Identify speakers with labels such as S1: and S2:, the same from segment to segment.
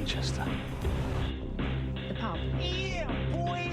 S1: Manchester.
S2: The pub.
S3: Yeah, boy!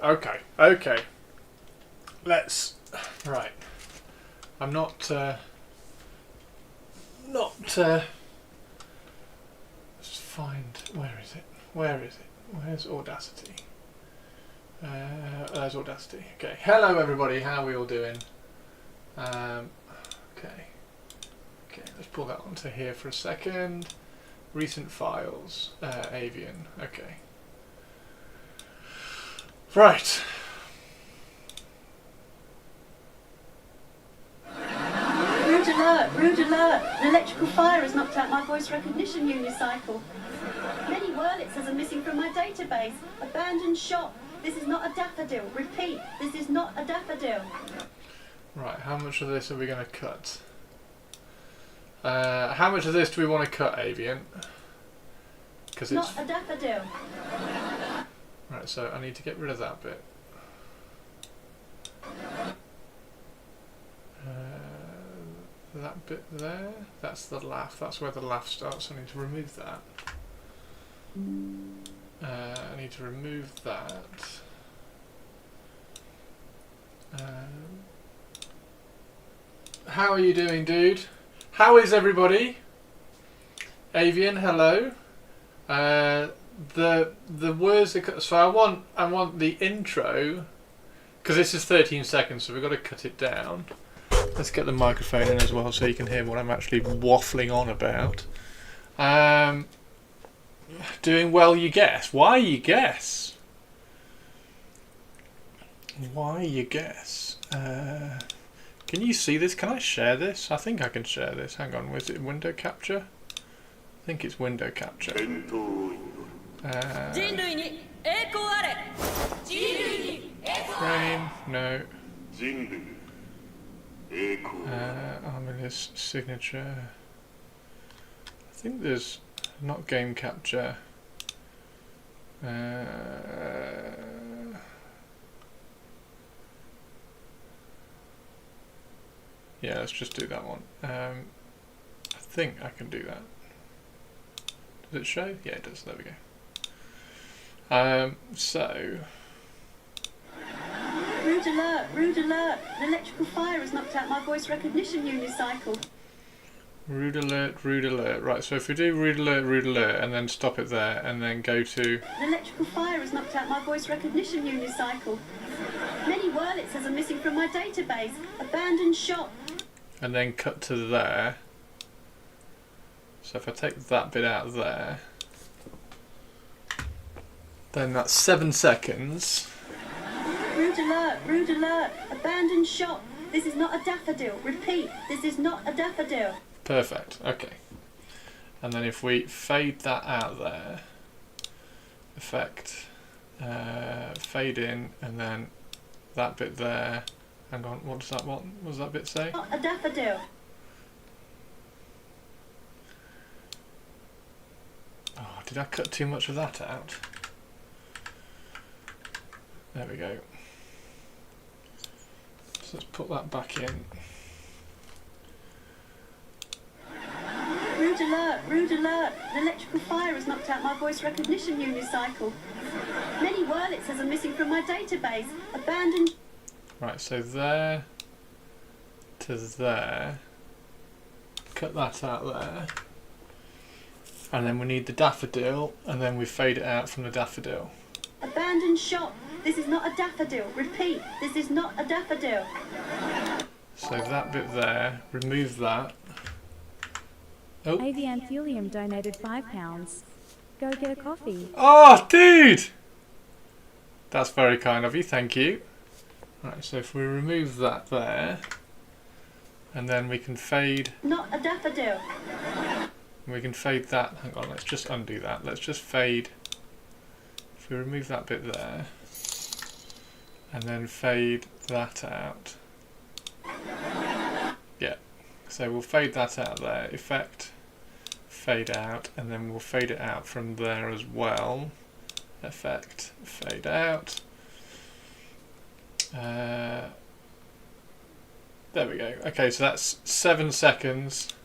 S1: Okay. Okay. Let's. Right. I'm not. Let's find. Where is it? Where is it? Where's Audacity? There's Audacity. Okay. Hello, everybody. How are we all doing? Okay. Okay. Let's pull that onto here for a second. Recent files. Avian. Okay. Right.
S3: Rude alert! Rude alert! An electrical fire has knocked out my voice recognition unicycle. Many Wurlitzers are missing from my database. Abandoned shop. This is not a daffodil. Repeat, this is not a daffodil.
S1: Right, how much of this are we going to cut? How much of this do we want to cut, Avian? Because it's
S3: not a daffodil.
S1: Right, so I need to get rid of that bit. That bit there, that's the laugh, that's where the laugh starts. I need to remove that. I need to remove that. How are you doing, dude? How is everybody? Avian, hello. The words are so I want the intro, because this is 13 seconds, so we've got to cut it down. Let's get the microphone in as well so you can hear what I'm actually waffling on about. Doing well, you guess. Why you guess? Why you guess? Can you see this? Can I share this? I think I can share this. Hang on, was it window capture? I think it's window capture. Frame, no. Arminius signature. I think there's not game capture. Yeah, let's just do that one. I think I can do that. Does it show? Yeah, it does. There we go. So.
S3: Rude alert! Rude alert! An electrical fire has knocked out my voice recognition unicycle.
S1: Rude alert, rude alert. Right, so if we do rude alert, and then stop it there, and then go to...
S3: An electrical fire has knocked out my voice recognition unicycle. Many Wurlitzers are missing from my database. Abandoned shop.
S1: And then cut to there. So if I take that bit out there, then that's 7 seconds.
S3: Rude alert! Rude alert! Abandoned shop. This is not a daffodil. Repeat, this is not a daffodil.
S1: Perfect, okay. And then if we fade that out there, effect, fade in, and then that bit there. Hang on, what does that bit say?
S3: Not a daffodil.
S1: Oh, did I cut too much of that out? There we go. So let's put that back in.
S3: Rude alert! Rude alert! An electrical fire has knocked out my voice recognition unicycle. Many Wurlitzers are missing from my database. Abandoned...
S1: Right, so there to there. Cut that out there. And then we need the daffodil, and then we fade it out from the daffodil.
S3: Abandoned shop. This is not a daffodil. Repeat, this is not a daffodil.
S1: So that bit there, remove that. Oh.
S2: Avianthelium donated £5. Go get a coffee.
S1: Oh, dude! That's very kind of you, thank you. Right, so if we remove that there, and then we can fade...
S3: Not a daffodil.
S1: We can fade that, hang on, let's just undo that. Let's just fade, if we remove that bit there, and then fade that out. Yeah, so we'll fade that out there, effect, fade out, and then we'll fade it out from there as well. Effect, fade out. There we go. Okay, so that's 7 seconds.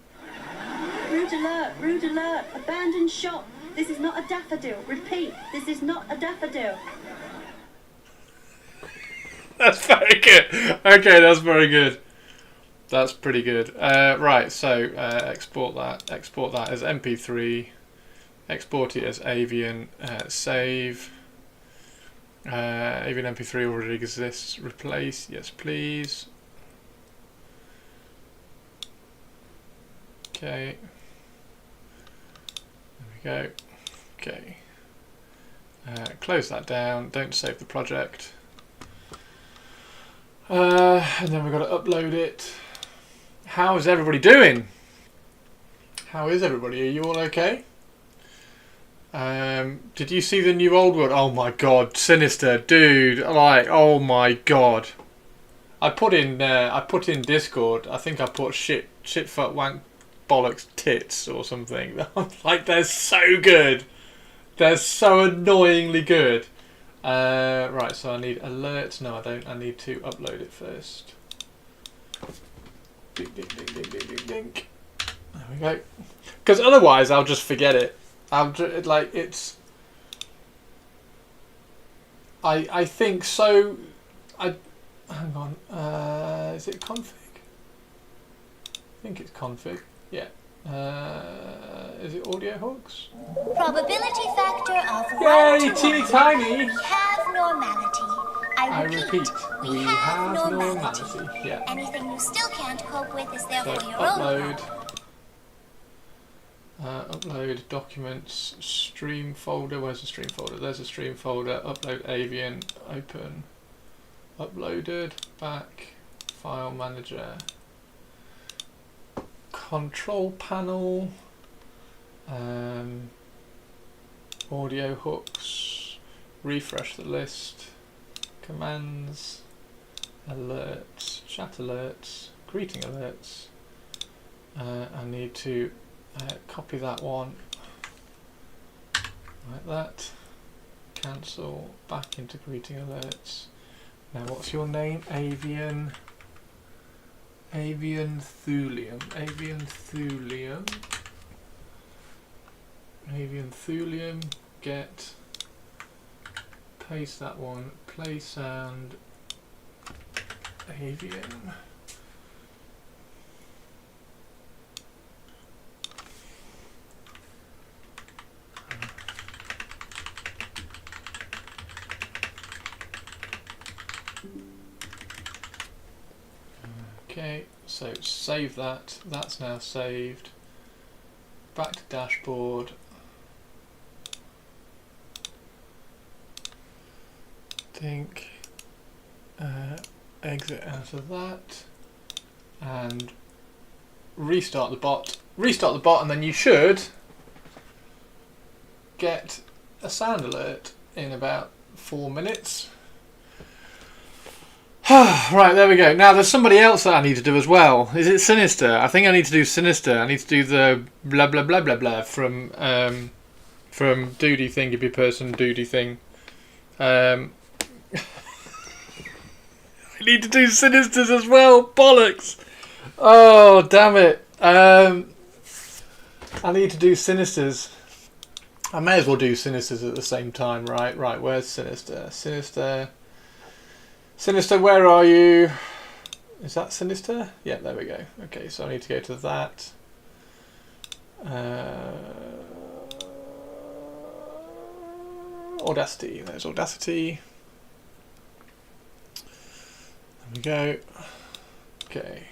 S3: Rude alert! Rude alert! Abandoned shop. This is not a daffodil. Repeat, this is not a daffodil.
S1: That's very good. Okay, that's very good. That's pretty good. Right, so export that. Export that as MP3. Export it as Avian. Save. Avian MP3 already exists. Replace. Yes, please. Okay. There we go. Okay. Close that down. Don't save the project. And then we've got to upload it. How is everybody doing? How is everybody? Are you all okay? Did you see the new old world? Oh my god, Sinister, dude! Like, oh my god! I put in Discord. I think I put shit fuck wank bollocks tits or something. Like, they're so good. They're so annoyingly good. Right, so I need alerts. No, I don't. I need to upload it first. Dink, dink, dink, dink, dink, dink, dink. There we go. Because otherwise, I'll just forget it. Like, it's. I think so. Hang on. Is it config? I think it's config. Yeah. Is it audio hooks?
S4: Probability factor of 1
S1: Yay,
S4: to
S1: teeny
S4: 1.
S1: tiny.
S4: We have normality. I repeat, we have normality.
S1: Yeah.
S4: Anything you still can't cope with is
S1: So
S4: therefore your own
S1: upload.
S4: problem.
S1: Upload documents, stream folder. Where's the stream folder? There's a stream folder. Upload Avian. Open. Uploaded. Back. File manager. Control panel. Audio hooks. Refresh the list. Commands. Alerts. Chat alerts. Greeting alerts. I need to copy that one like that. Cancel. Back into greeting alerts. Now, what's your name? Avian Thulium. Avian Thulium. Get. Paste that one. Play sound. Avian. Okay, so save that. That's now saved. Back to dashboard. Think. Exit out of that. And restart the bot. Restart the bot, and then you should get a sound alert in about 4 minutes. Right, there we go. Now there's somebody else that I need to do as well. Is it Sinister? I think I need to do Sinister. I need to do the blah blah blah blah blah from Doody Thingy Person Doody Thing. I need to do Sinisters as well. Bollocks! Oh damn it! I need to do Sinisters. I may as well do Sinisters at the same time, right? Right, where's Sinister? Sinister, where are you? Is that Sinister? Yeah, there we go. Okay, so I need to go to that. Audacity. There's Audacity. There we go. Okay.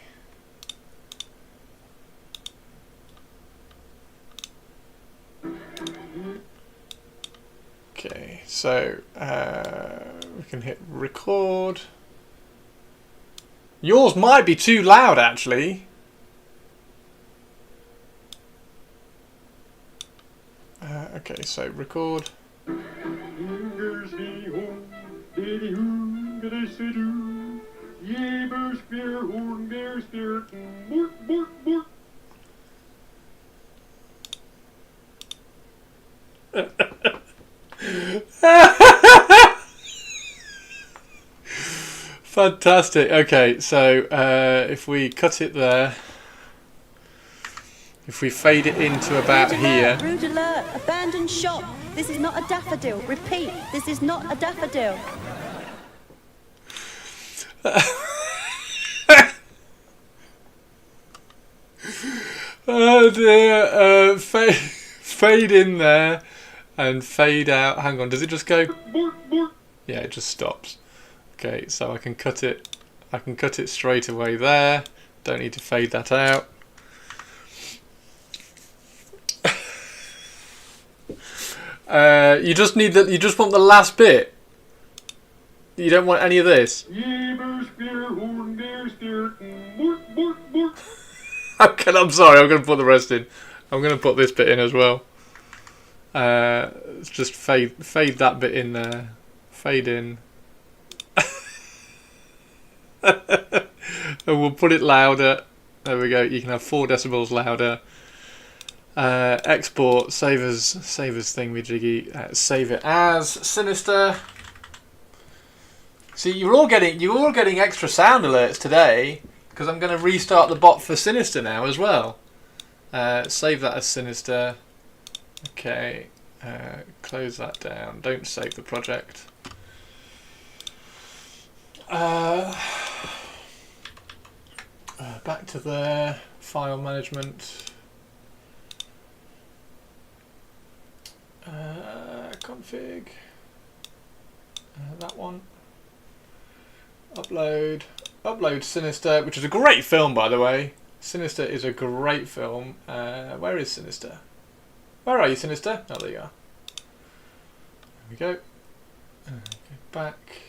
S1: Okay, so we can hit record. Yours might be too loud, actually. Okay, so record. Fantastic. Okay, so if we cut it there, if we fade it into about here.
S3: Rude alert! Abandoned shop! This is not a daffodil. Repeat, this is not a daffodil.
S1: Oh dear. Fade in there and fade out. Hang on, does it just go? Yeah, it just stops. Okay, so I can cut it. I can cut it straight away there. Don't need to fade that out. You just need you just want the last bit. You don't want any of this. Okay, I'm sorry. I'm going to put the rest in. I'm going to put this bit in as well. Let's just fade that bit in there. Fade in. And we'll put it louder. There we go. You can have 4 decibels louder. Export, save as thingy-jiggy. Save it as Sinister. See, you're all getting extra sound alerts today because I'm going to restart the bot for Sinister now as well. Save that as Sinister. Okay. Close that down. Don't save the project. Back to there. File management. Config. That one. Upload Sinister, which is a great film, by the way. Sinister is a great film. Where is Sinister? Where are you, Sinister? Oh, there you are. There we go. Go back.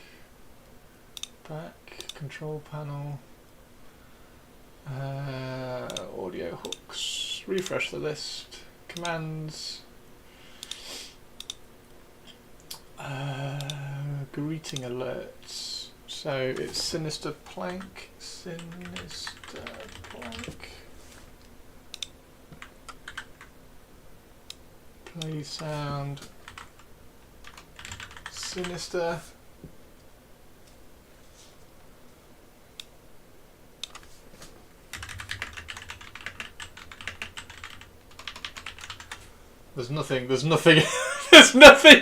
S1: Control panel. Audio hooks. Refresh the list. Commands. Greeting alerts. So it's Sinister Plank. Play sound. Sinister. There's nothing there's nothing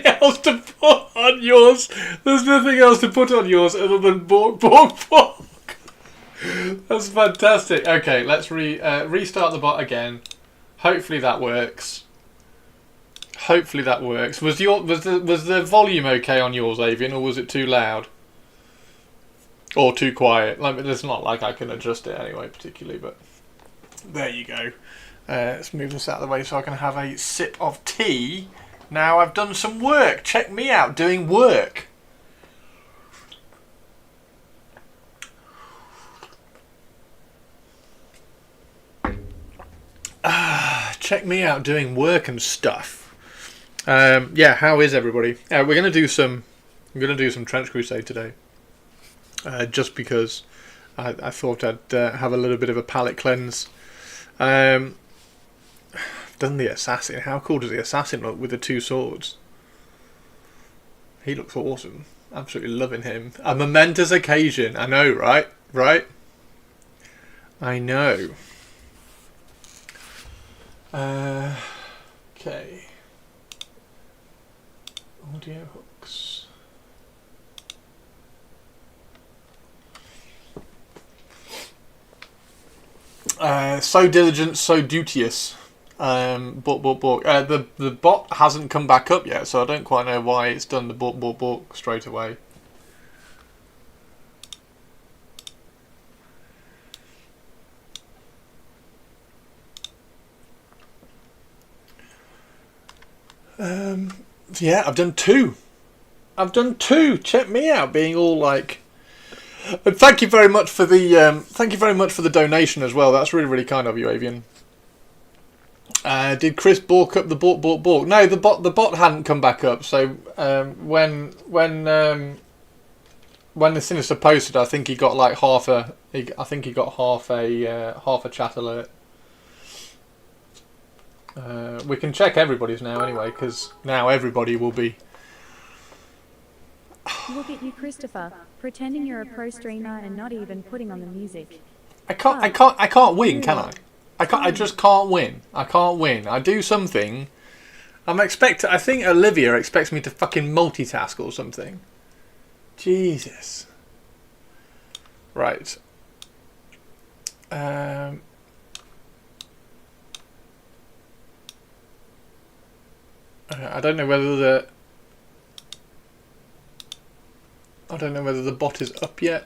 S1: else to put on yours. There's nothing else to put on yours other than bork, bork, bork. That's fantastic. Okay, let's restart the bot again. Hopefully that works. Was the volume okay on yours, Avian, or was it too loud? Or too quiet? Like, it's not like I can adjust it anyway particularly, but there you go. Let's move this out of the way so I can have a sip of tea. Now I've done some work. Check me out doing work. Check me out doing work and stuff. Yeah, how is everybody? We're gonna do some Trench Crusade today. Just because I thought I'd have a little bit of a palate cleanse. Done the assassin. How cool does the assassin look with the 2 swords? He looks awesome. Absolutely loving him. A momentous occasion. I know, right? Right? I know. Okay. Audio hooks. So diligent, so duteous. The bot hasn't come back up yet, so I don't quite know why it's done the bork straight away. Yeah, I've done 2. Check me out, being all like. And thank you very much for the donation as well. That's really, really kind of you, Avian. Did Chris bork up the bork? No, the bot hadn't come back up. So when the Sinister posted, I think he got like half a chat alert. We can check everybody's now anyway, because now everybody will be.
S2: Look at you, Christopher, pretending you're a pro streamer and not even putting on the music.
S1: I can't win, can I? I just can't win. I can't win. I do something. I think Olivia expects me to fucking multitask or something. Jesus. Right. I don't know whether the bot is up yet,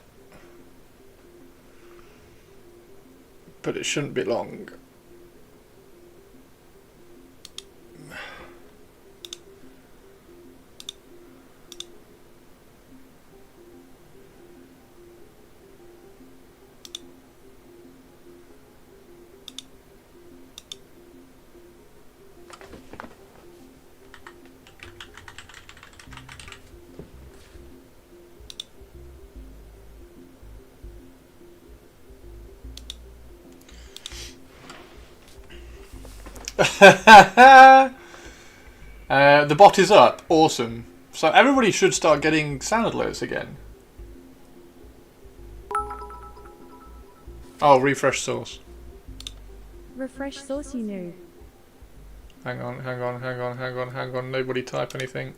S1: but it shouldn't be long. The bot is up. Awesome. So everybody should start getting sound alerts again. Oh, refresh source.
S2: Refresh source, you noob.
S1: Hang on. Nobody type anything.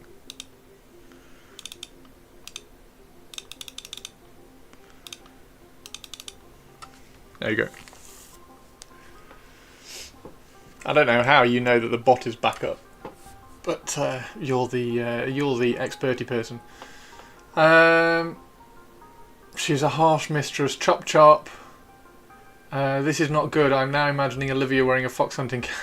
S1: There you go. I don't know how you know that the bot is back up, but you're the experty person. She's a harsh mistress. Chop chop. This is not good. I'm now imagining Olivia wearing a fox hunting cap.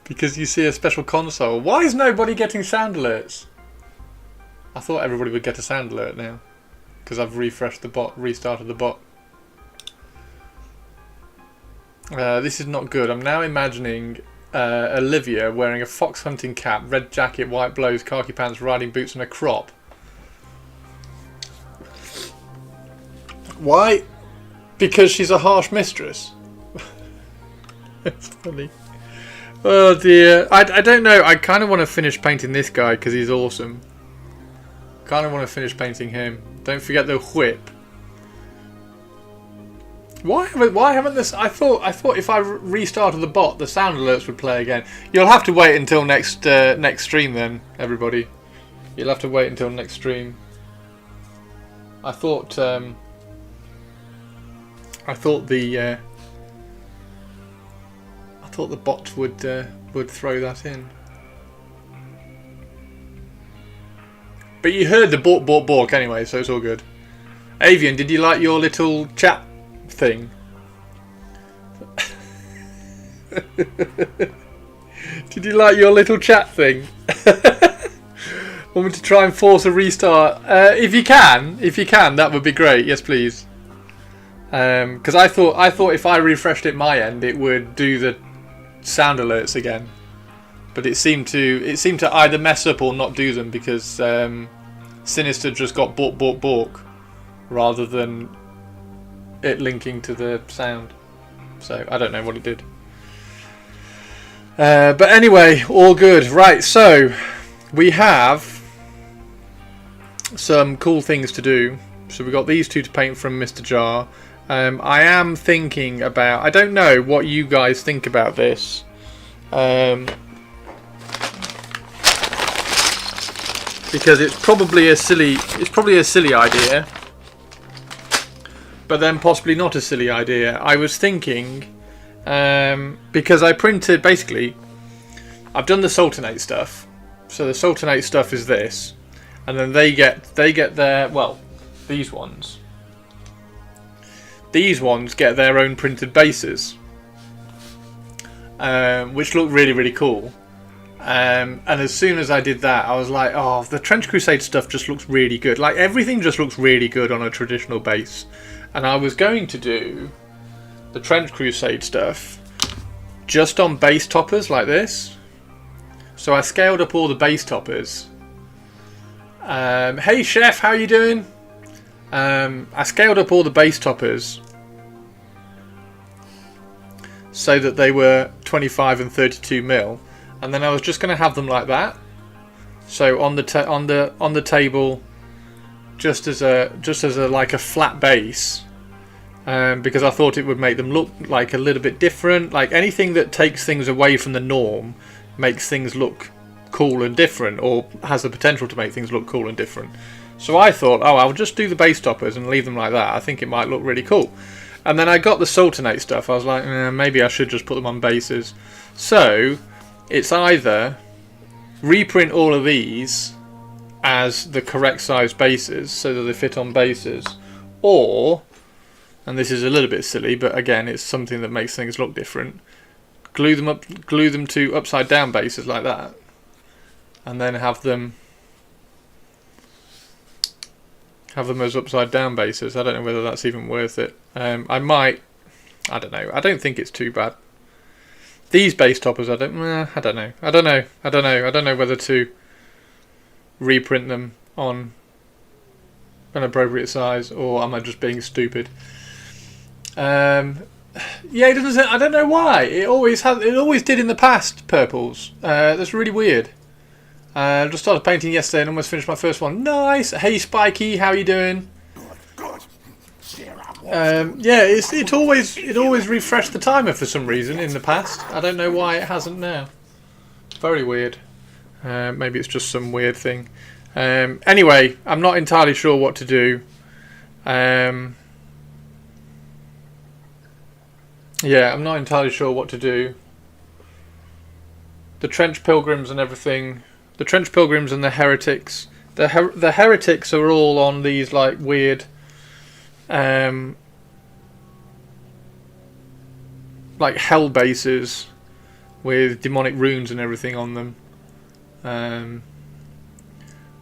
S1: Because you see a special console. Why is nobody getting sound alerts? I thought everybody would get a sound alert now, because I've refreshed the bot, restarted the bot. This is not good. I'm now imagining Olivia wearing a fox hunting cap, red jacket, white blouse, khaki pants, riding boots and a crop. Why? Because she's a harsh mistress. That's funny. Oh dear. I don't know. I kind of want to finish painting this guy because he's awesome. Kind of want to finish painting him. Don't forget the whip. Why haven't this? I thought if I restarted the bot, the sound alerts would play again. You'll have to wait until next stream then, everybody. You'll have to wait until next stream. I thought the bot would throw that in. But you heard the bork anyway, so it's all good. Avian, did you like your little chat thing? Did you like your little chat thing? Want me to try and force a restart? If you can, that would be great. Yes, please. Because I thought if I refreshed it my end, it would do the sound alerts again. But it seemed to either mess up or not do them because Sinister just got bork rather than it linking to the sound. So I don't know what it did. But anyway, all good. Right, so we have some cool things to do. So we've got these two to paint from Mr. Jar. I am thinking about... I don't know what you guys think about this. Because it's probably a silly idea. But then possibly not a silly idea. I was thinking... because I printed... Basically, I've done the Sultanate stuff. So the Sultanate stuff is this. And then they get their... Well, these ones. These ones get their own printed bases, which look really, really cool. And as soon as I did that, I was like, oh, the Trench Crusade stuff just looks really good. Like, everything just looks really good on a traditional base. And I was going to do the Trench Crusade stuff just on base toppers like this. So I scaled up all the base toppers. Hey, Chef, how you doing? I scaled up all the base toppers so that they were 25 and 32 mil, and then I was just going to have them like that. So on the table, just as a like a flat base, because I thought it would make them look like a little bit different. Like anything that takes things away from the norm makes things look cool and different, or has the potential to make things look cool and different. So I thought, oh, I'll just do the base toppers and leave them like that. I think it might look really cool. And then I got the Sultanate stuff. I was like, maybe I should just put them on bases. So it's either reprint all of these as the correct size bases so that they fit on bases, or, and this is a little bit silly, but again, it's something that makes things look different, glue them to upside down bases like that, and then have them as upside down bases. I don't know whether that's even worth it. I don't know. I don't think it's too bad. These base toppers, I don't know whether to reprint them on an appropriate size, or am I just being stupid? Yeah, it doesn't say, I don't know why. It always did in the past, purples. That's really weird. I just started painting yesterday and almost finished my first one. Nice. Hey Spikey, how you doing? Yeah, it always refreshed the timer for some reason in the past. I don't know why it hasn't now. Very weird. Maybe it's just some weird thing. Anyway, I'm not entirely sure what to do. Yeah, I'm not entirely sure what to do. The Trench Pilgrims and everything. The Trench Pilgrims and the Heretics. The Heretics are all on these like weird, like hell bases with demonic runes and everything on them.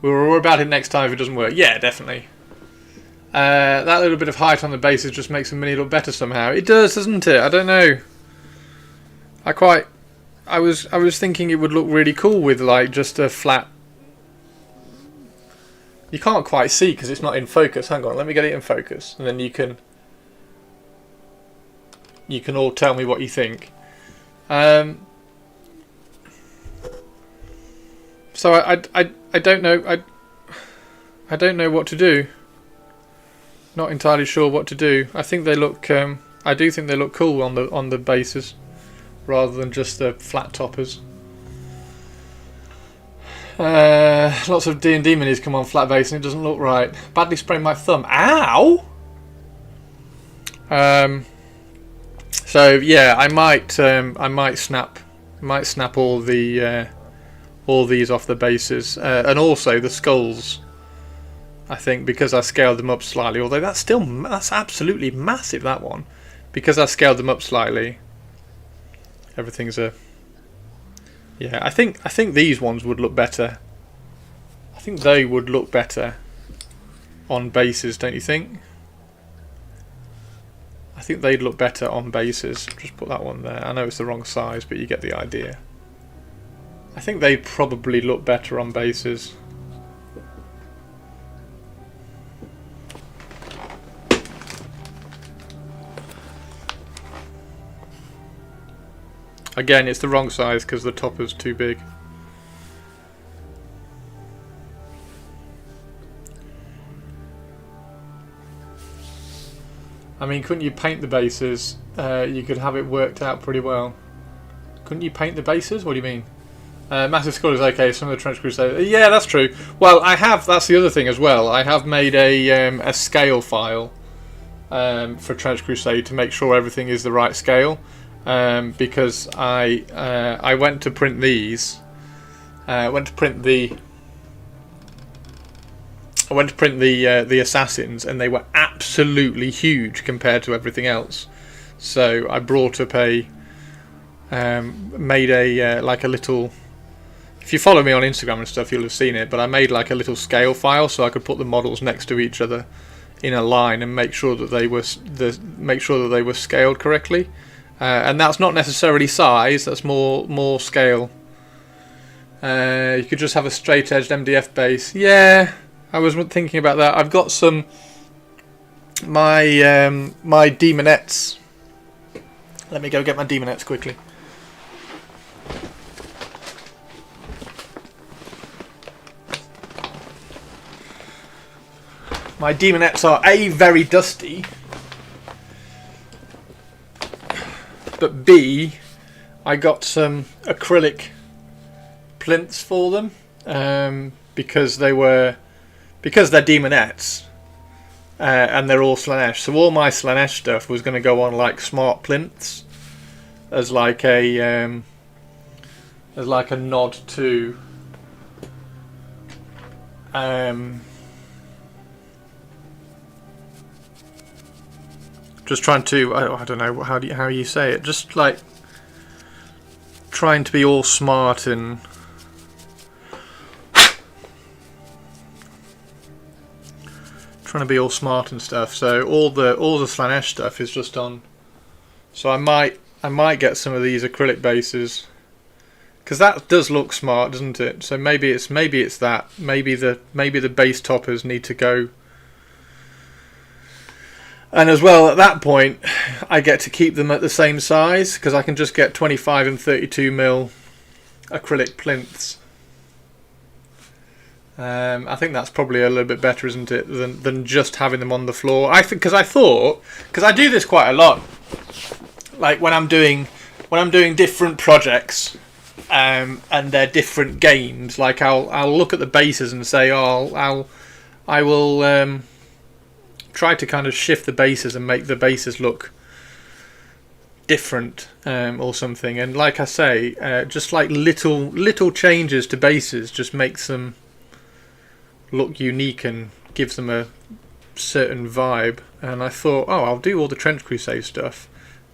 S1: We're about it next time if it doesn't work. Yeah, definitely. That little bit of height on the bases just makes the mini look better somehow. It does, doesn't it? I don't know. I was thinking it would look really cool with like just a flat. You can't quite see because it's not in focus. Hang on, let me get it in focus, and then you can all tell me what you think. So I don't know. I don't know what to do. Not entirely sure what to do. I think they look. I do think they look cool on the bases, rather than just the flat toppers. Lots of D&D minis come on flat base and it doesn't look right. Badly sprained my thumb. Ow! So yeah, I might snap all these off the bases, and also the skulls. I think because I scaled them up slightly, although that's absolutely massive, that one. Because I scaled them up slightly, everything's a. Yeah, I think these ones would look better. I think they would look better on bases, don't you think? I think they'd look better on bases. Just put that one there. I know it's the wrong size, but you get the idea. I think they'd probably look better on bases. Again, it's the wrong size because the topper's too big. I mean, couldn't you paint the bases? You could have it worked out pretty well. Couldn't you paint the bases? What do you mean? Massive Skull is okay. Some of the Trench Crusade. Yeah, that's true. Well, I have. That's the other thing as well. I have made a scale file for Trench Crusade to make sure everything is the right scale. Because I went to print these. I went to print the assassins, and they were absolutely huge compared to everything else. So I brought up made a like a little. If you follow me on Instagram and stuff, you'll have seen it. But I made like a little scale file so I could put the models next to each other in a line and make sure that they were scaled correctly. And that's not necessarily size. That's more scale. You could just have a straight-edged MDF base. Yeah, I was thinking about that. I've got some my demonettes. Let me go get my demonettes quickly. My demonettes are very dusty, but B, I got some acrylic plinths for them because they were because they're demonettes, and they're all Slanesh. So all my Slanesh stuff was going to go on like smart plinths, as like a nod to just trying to I don't know how you say it, just like trying to be all smart and stuff. So all the Slanesh stuff is just on. So I might get some of these acrylic bases, because that does look smart, doesn't it? So maybe it's that. Maybe the base toppers need to go. And as well, at that point, I get to keep them at the same size, because I can just get 25 and 32mm acrylic plinths. I think that's probably a little bit better, isn't it, than just having them on the floor. Because I do this quite a lot. Like when I'm doing different projects, and they're different games. Like I'll look at the bases and say, I will try to kind of shift the bases and make the bases look different, or something. And like I say, just like little changes to bases just makes them look unique and gives them a certain vibe. And I thought, I'll do all the Trench Crusade stuff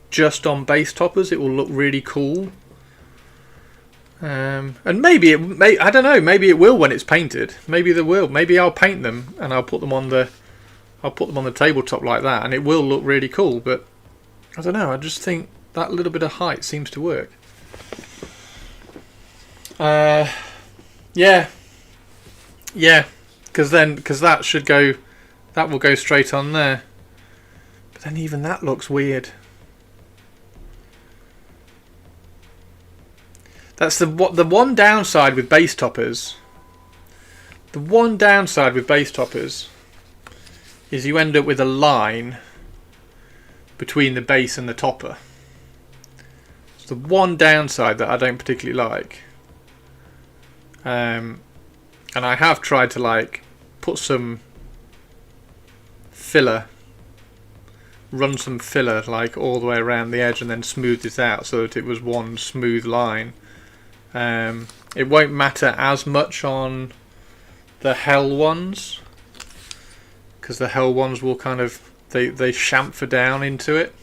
S1: just on base toppers. It will look really cool. And maybe I don't know, maybe it will when it's painted. Maybe there will. Maybe I'll paint them and I'll put them on the tabletop like that, and it will look really cool. But I don't know, I just think that little bit of height seems to work. Yeah, because that will go straight on there. But then even that looks weird. That's the one downside with base toppers. The one downside with base toppers is you end up with a line between the base and the topper. It's the one downside that I don't particularly like. And I have tried to like put some filler, run some filler like all the way around the edge and then smooth it out so that it was one smooth line. It won't matter as much on the hell ones, because the hell ones will kind of they chamfer down into it.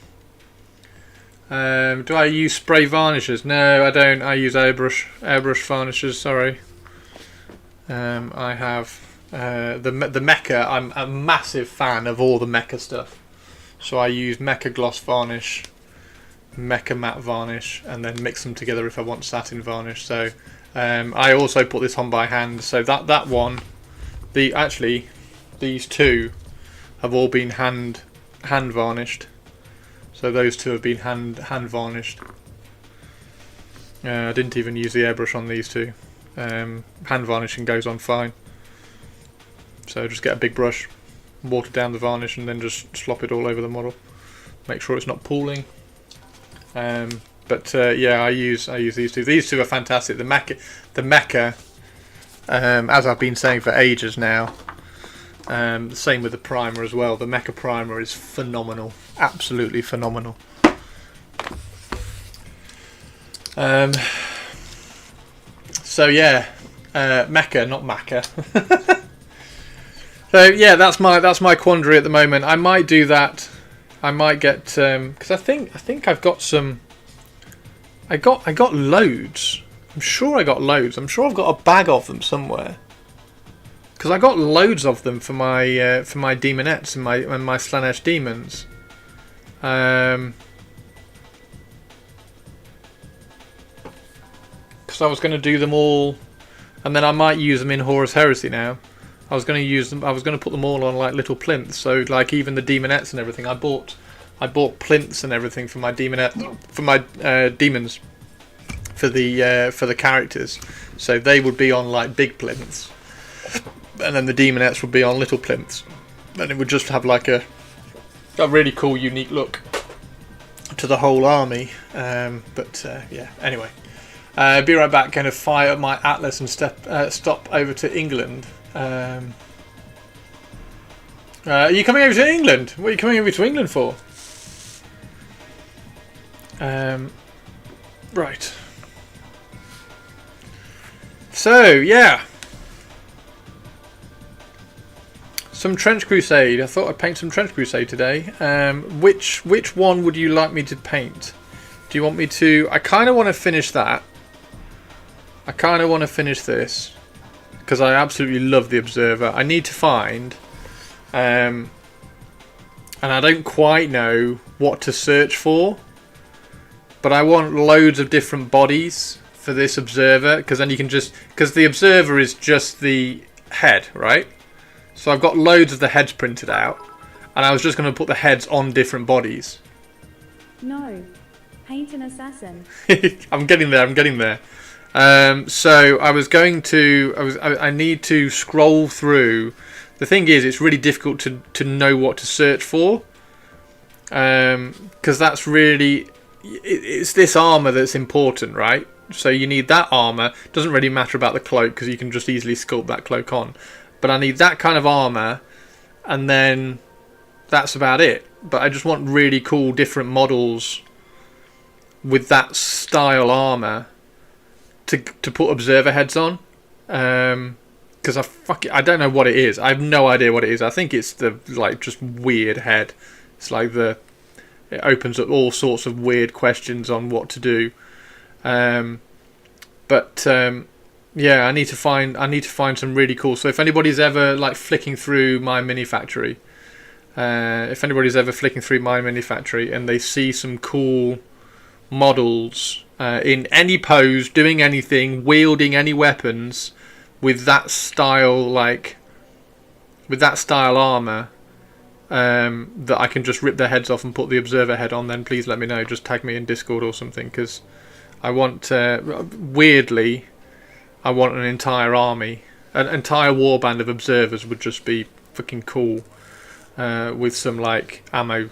S1: Do I use spray varnishes? No, I don't. I use airbrush varnishes. Sorry. I have the Mecha. I'm a massive fan of all the Mecha stuff, so I use Mecha gloss varnish, Mecha matte varnish, and then mix them together if I want satin varnish. So I also put this on by hand. So that one, these two have all been hand varnished. So those two have been hand varnished. I didn't even use the airbrush on these two. Hand varnishing goes on fine. So just get a big brush, water down the varnish, and then just slop it all over the model. Make sure it's not pooling. But yeah, I use these two. These two are fantastic. The Mecha, as I've been saying for ages now. The same with the primer as well. The Mecha primer is phenomenal, absolutely phenomenal. So yeah, Mecha, not Maca. So yeah, that's my quandary at the moment. I might do that. I might get because I think I've got some. I got loads. I'm sure I got loads. I'm sure I've got a bag of them somewhere. Because I got loads of them for my demonettes and my Slanesh demons. Because I was going to do them all, and then I might use them in Horus Heresy now. I was going to use them. I was going to put them all on like little plinths. So like even the demonettes and everything. I bought plinths and everything for my demons for the characters. So they would be on like big plinths. And then the demonettes would be on little plinths, and it would just have like a really cool, unique look to the whole army. Yeah. Anyway, be right back. Going to fire up my Atlas and stop over to England. Are you coming over to England? What are you coming over to England for? Right. So, yeah. Some Trench Crusade. I thought I'd paint some Trench Crusade today. Which one would you like me to paint? Do you want me to... I kind of want to finish that. I kind of want to finish this. Because I absolutely love the Observer. I need to find... and I don't quite know what to search for. But I want loads of different bodies for this Observer. Because then you can just... Because the Observer is just the head, right? So I've got loads of the heads printed out. And I was just going to put the heads on different bodies.
S2: No. Paint an assassin.
S1: I'm getting there. So I was going to... I need to scroll through. The thing is, it's really difficult to know what to search for. Because that's really... It's this armour that's important, right? So you need that armour. Doesn't really matter about the cloak because you can just easily sculpt that cloak on. But I need that kind of armour, and then that's about it. But I just want really cool different models with that style armour to put Observer heads on. Because I don't know what it is. I have no idea what it is. I think it's the just weird head. It's like it opens up all sorts of weird questions on what to do. Yeah, I need to find some really cool. So if anybody's ever flicking through my mini factory, and they see some cool models in any pose, doing anything, wielding any weapons with that style armor, that I can just rip their heads off and put the Observer head on, then please let me know. Just tag me in Discord or something, because I want weirdly. I want an entire army, an entire warband of observers would just be fucking cool, with some ammo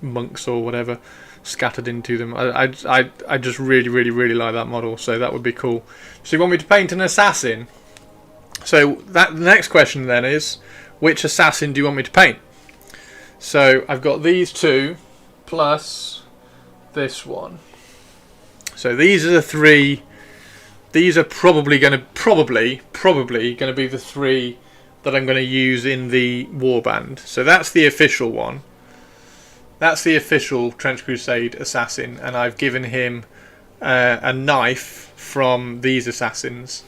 S1: monks or whatever scattered into them. I just really like that model, so that would be cool. So you want me to paint an assassin? So the next question then is, which assassin do you want me to paint? So I've got these two plus this one. So these are the three. These are probably going to be the three that I'm going to use in the warband. So that's the official one. That's the official Trench Crusade assassin, and I've given him a knife from these assassins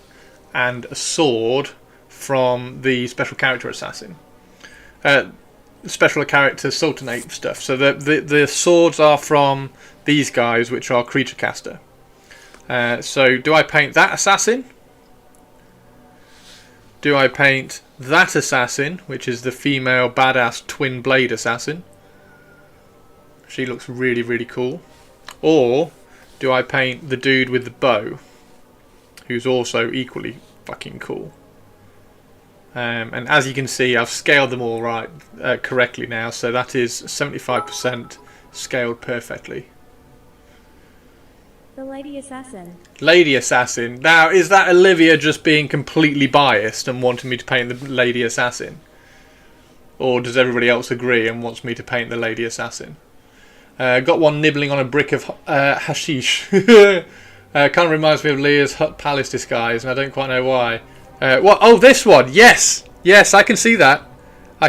S1: and a sword from the special character assassin. Special character Sultanate stuff. So the swords are from these guys, which are Creature Caster. So do I paint that assassin? Do I paint that assassin, which is the female badass twin blade assassin? She looks really cool. Or do I paint the dude with the bow, who's also equally fucking cool? And as you can see, I've scaled them all correctly now, so that is 75% scaled perfectly.
S2: The Lady Assassin.
S1: Lady Assassin. Now, is that Olivia just being completely biased and wanting me to paint the Lady Assassin? Or does everybody else agree and wants me to paint the Lady Assassin? Got one nibbling on a brick of hashish. Kind of reminds me of Leah's Hut Palace disguise, and I don't quite know why. What? Oh, this one. Yes, I can see that. I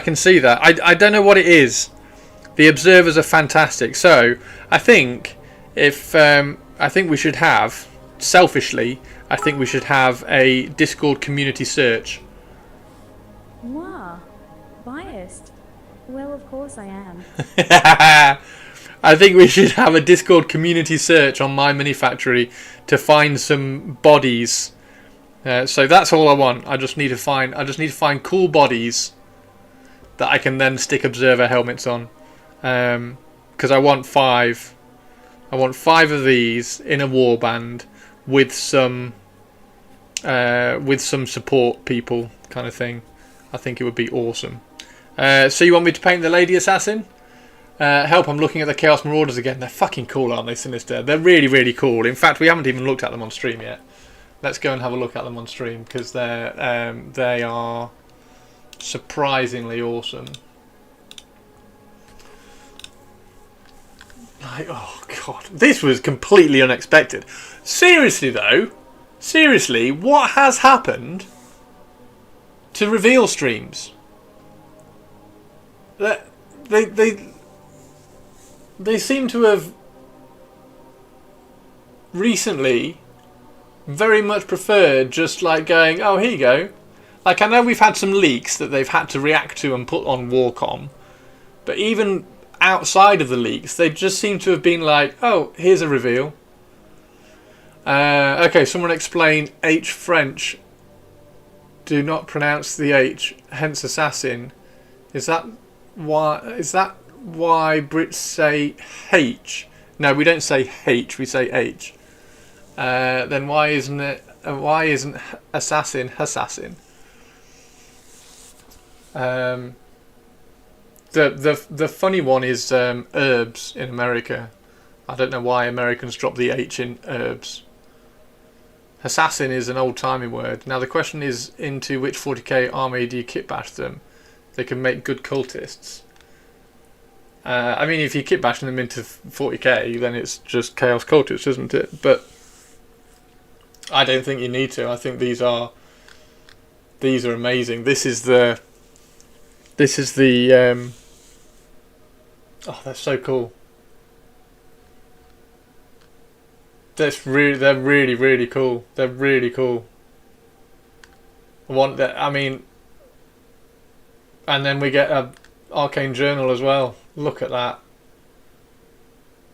S1: don't know what it is. The observers are fantastic. So I think we should have, selfishly, a Discord community search.
S2: Wow, biased. Well, of course I am.
S1: I think we should have a Discord community search on my mini factory to find some bodies. So that's all I want. I just need to find cool bodies that I can then stick observer helmets on. Because I want 5. I want 5 of these in a warband with some support people kind of thing. I think it would be awesome. So you want me to paint the Lady Assassin? Help, I'm looking at the Chaos Marauders again. They're fucking cool, aren't they, Sinister? They're really cool. In fact, we haven't even looked at them on stream yet. Let's go and have a look at them on stream, because they are surprisingly awesome. Like, oh god, this was completely unexpected. Seriously though, seriously, what has happened to reveal streams? They seem to have recently very much preferred just like going, oh, here you go. Like, I know we've had some leaks that they've had to react to and put on Warcom, but even outside of the leaks, they just seem to have been like, oh, here's a reveal. Okay, someone explain H French. Do not pronounce the H, hence assassin. Is that why Brits say H? No, we don't say H, we say H. Then why isn't assassin? The funny one is herbs in America. I don't know why Americans drop the H in herbs. Assassin is an old-timey word. Now the question is, into which 40k army do you kitbash them? They can make good cultists. I mean, if you're kitbashing them into 40k, then it's just chaos cultists, isn't it? But I don't think you need to. I think these are amazing. This is the oh, they're so cool. They're really cool. They're really cool. I mean, and then we get a Arcane Journal as well. Look at that.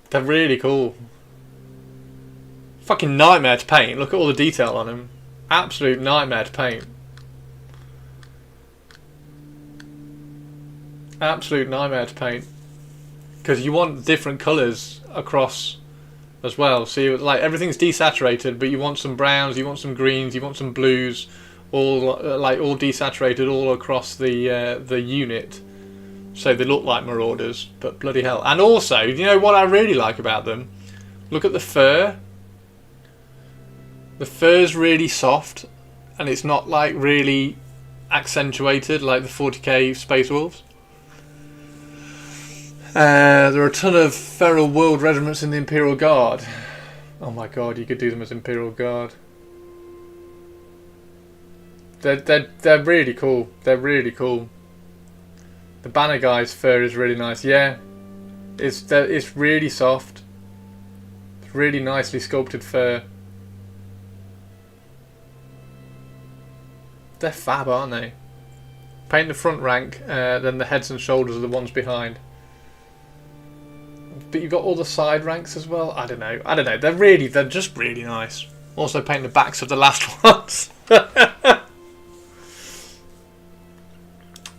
S1: They're really cool. Fucking nightmare to paint. Look at all the detail on them. Absolute nightmare to paint. Absolute nightmare to paint. Because you want different colours across as well. So you, like, everything's desaturated, but you want some browns, you want some greens, you want some blues, all all desaturated all across the unit, so they look like Marauders. But bloody hell! And also, you know what I really like about them? Look at the fur. The fur's really soft, and it's not like really accentuated like the 40k Space Wolves. There are a ton of feral world regiments in the Imperial Guard. Oh my god, you could do them as Imperial Guard. They're really cool. They're really cool. The banner guy's fur is really nice. Yeah, it's really soft. It's really nicely sculpted fur. They're fab, aren't they? Paint the front rank, then the heads and shoulders are the ones behind. But you've got all the side ranks as well. I don't know. They're just really nice. Also paint the backs of the last ones.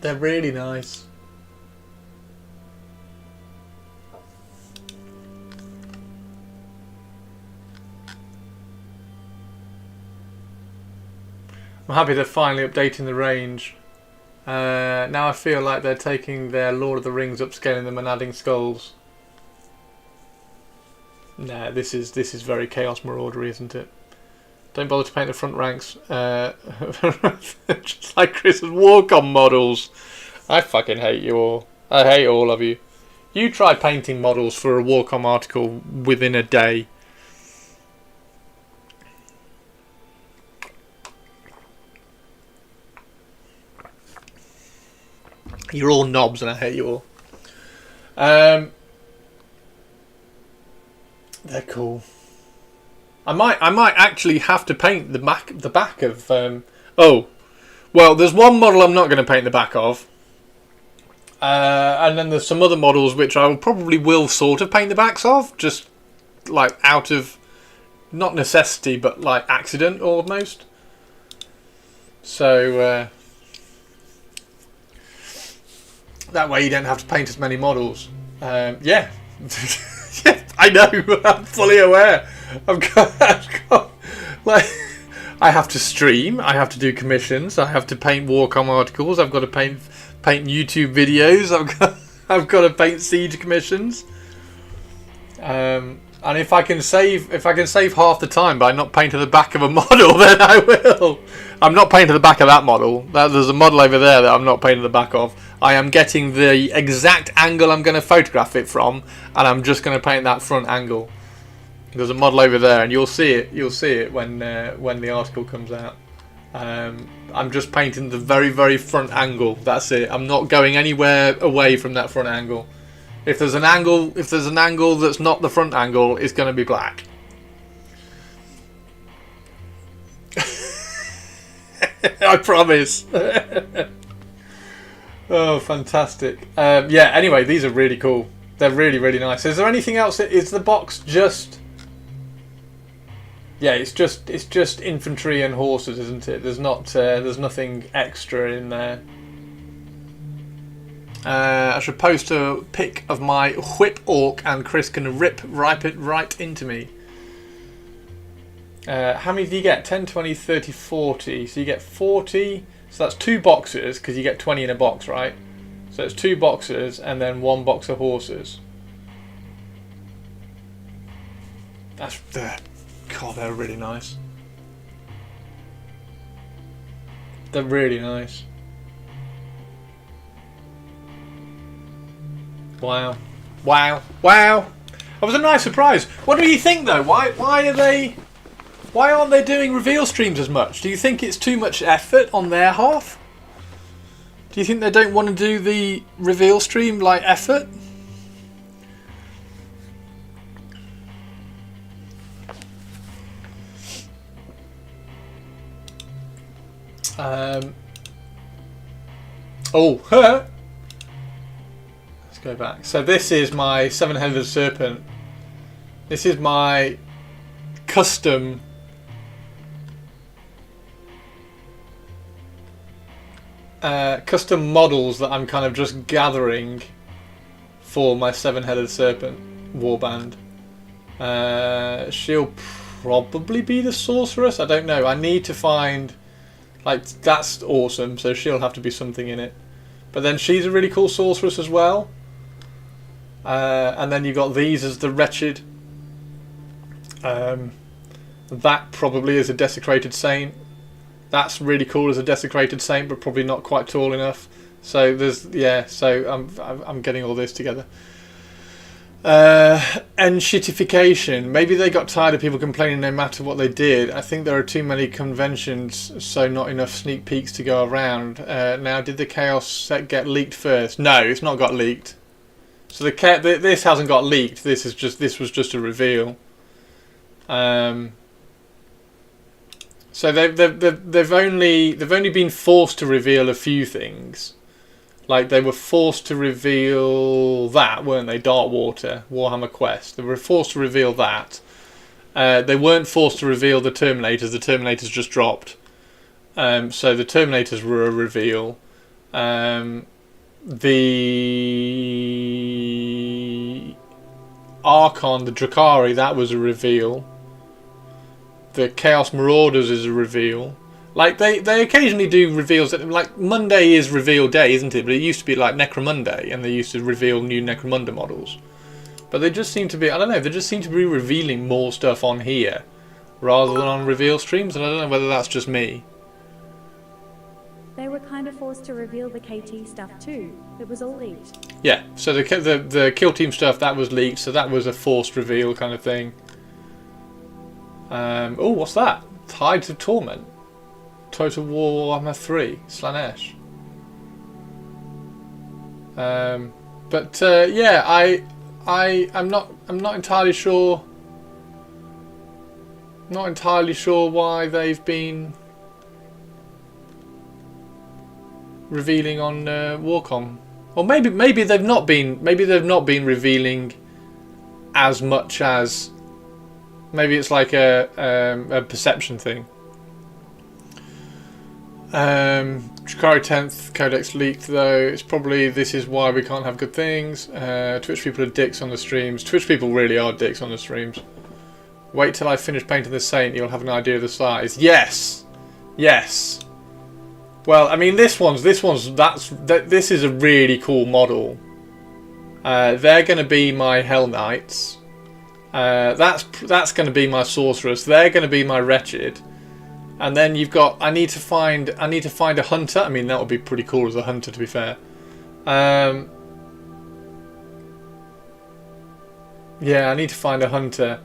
S1: They're really nice. I'm happy they're finally updating the range. Now I feel like they're taking their Lord of the Rings, upscaling them and adding skulls. Nah, this is very Chaos Maraudery, isn't it? Don't bother to paint the front ranks. Just like Chris's Warcom models. I fucking hate you all. I hate all of you. You try painting models for a Warcom article within a day. You're all knobs and I hate you all. They're cool. I might actually have to paint the back of. Oh, well, there's one model I'm not going to paint the back of, and then there's some other models which I probably will sort of paint the backs of, just like out of not necessity but like accident almost. So that way you don't have to paint as many models. Yeah. Yeah, I know. I'm fully aware. I've got like, I have to stream. I have to do commissions. I have to paint Warcom articles. I've got to paint YouTube videos. I've got to paint Siege commissions. And if I can save half the time by not painting the back of a model, then I will. I'm not painting the back of that model. There's a model over there that I'm not painting the back of. I am getting the exact angle I'm going to photograph it from, and I'm just going to paint that front angle. There's a model over there, and you'll see it. You'll see it when the article comes out. I'm just painting the very, very front angle. That's it. I'm not going anywhere away from that front angle. If there's an angle that's not the front angle, it's going to be black. I promise. Oh, fantastic. Yeah, anyway, these are really cool. They're really, really nice. Is there anything else? Is the box just... Yeah, it's just infantry and horses, isn't it? There's nothing extra in there. I should post a pic of my whip orc, and Chris can rip it right into me. How many do you get? 10, 20, 30, 40. So you get 40. So that's 2 boxes, because you get 20 in a box, right? So it's 2 boxes and then 1 box of horses. That's... God, they're really nice. They're really nice. Wow. Wow. Wow. That was a nice surprise. What do you think, though? Why aren't they doing reveal streams as much? Do you think it's too much effort on their half? Do you think they don't want to do the reveal stream like effort? Oh, let's go back. So this is my 7-headed serpent. This is my custom models that I'm kind of just gathering for my 7-headed serpent warband. She'll probably be the sorceress. I don't know. I need to find... Like, that's awesome, so she'll have to be something in it. But then she's a really cool sorceress as well. And then you've got these as the wretched. That probably is a desecrated saint. That's really cool as a desecrated saint, but probably not quite tall enough. So there's... Yeah, so I'm getting all this together. And shittification. Maybe they got tired of people complaining no matter what they did. I think there are too many conventions, so not enough sneak peeks to go around. Now, did the Chaos set get leaked first? No, it's not got leaked. So this hasn't got leaked. This was just a reveal. So they've only been forced to reveal a few things. Like, they were forced to reveal that, weren't they? Darkwater, Warhammer Quest. They were forced to reveal that. They weren't forced to reveal the Terminators. The Terminators just dropped. So the Terminators were a reveal. The Archon, the Drakari, that was a reveal. The Chaos Marauders is a reveal. Like, they occasionally do reveals. Like, Monday is reveal day, isn't it? But it used to be like Necromonday, and they used to reveal new Necromunda models. But they just seem to be, I don't know, they just seem to be revealing more stuff on here rather than on reveal streams, and I don't know whether that's just me.
S2: They were kind of forced to reveal the KT stuff too. It was all leaked.
S1: Yeah, so the Kill Team stuff, that was leaked, so that was a forced reveal kind of thing. Oh, what's that? Tides of Torment. Total War Warhammer 3, Slanesh. Yeah, I'm not entirely sure. Not entirely sure why they've been revealing on Warcom, or maybe they've not been. Maybe they've not been revealing as much as. Maybe it's like a perception thing. Drakari 10th Codex leaked though. It's probably this is why we can't have good things. Twitch people are dicks on the streams. Twitch people really are dicks on the streams. Wait till I finish painting the Saint, you'll have an idea of the size. Yes, yes. Well, I mean this is a really cool model. They're going to be my Hell Knights. That's going to be my sorceress. They're going to be my wretched. And then you've got. I need to find a hunter. I mean, that would be pretty cool as a hunter, to be fair. Yeah, I need to find a hunter.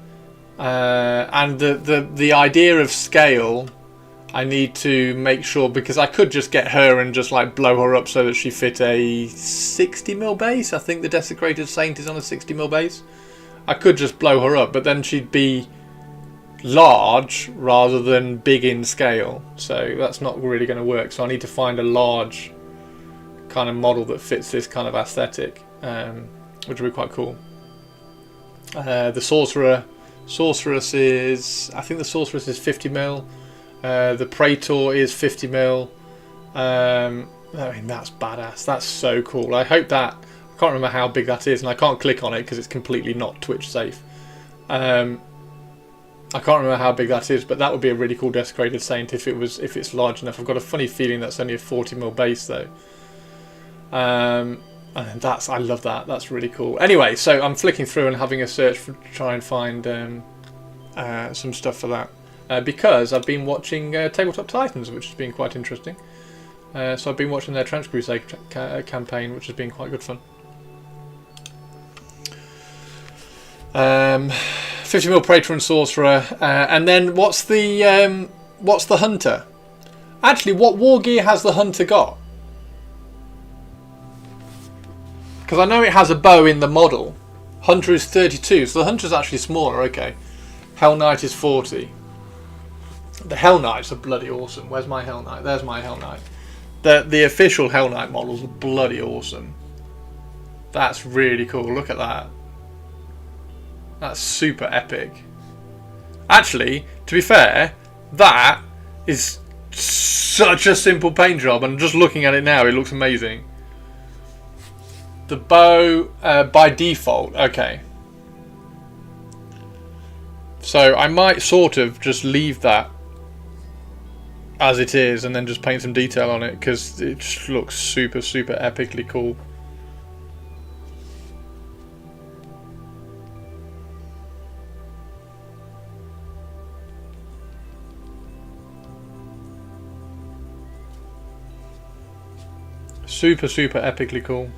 S1: And the idea of scale, I need to make sure, because I could just get her and just like blow her up so that she fit a 60mm base. I think the Desecrated Saint is on a 60mm base. I could just blow her up, but then she'd be large rather than big in scale, so that's not really going to work. So I need to find a large kind of model that fits this kind of aesthetic, which would be quite cool. The sorceress is, I think the sorceress is 50mm. The praetor is 50mm. I mean, that's badass. That's so cool. I hope that, I can't remember how big that is, and I can't click on it because it's completely not Twitch safe. I can't remember how big that is, but that would be a really cool Desecrated Saint if it's large enough. I've got a funny feeling that's only a 40mm base though. And I love that. That's really cool. Anyway, so I'm flicking through and having a search to try and find some stuff for that, because I've been watching Tabletop Titans, which has been quite interesting. So I've been watching their Trench Crusade campaign, which has been quite good fun. 50mm Praetor and Sorcerer, and then what's the Hunter? Actually, what war gear has the Hunter got? Because I know it has a bow in the model. Hunter is 32, so the Hunter's actually smaller. Okay, Hell Knight is 40. The Hell Knights are bloody awesome. Where's my Hell Knight? There's my Hell Knight. The official Hell Knight models are bloody awesome. That's really cool. Look at that. That's super epic. Actually, to be fair, that is such a simple paint job, and just looking at it now, it looks amazing. The bow by default, okay. So I might sort of just leave that as it is and then just paint some detail on it, because it just looks super, super epically cool. Super, super epically cool.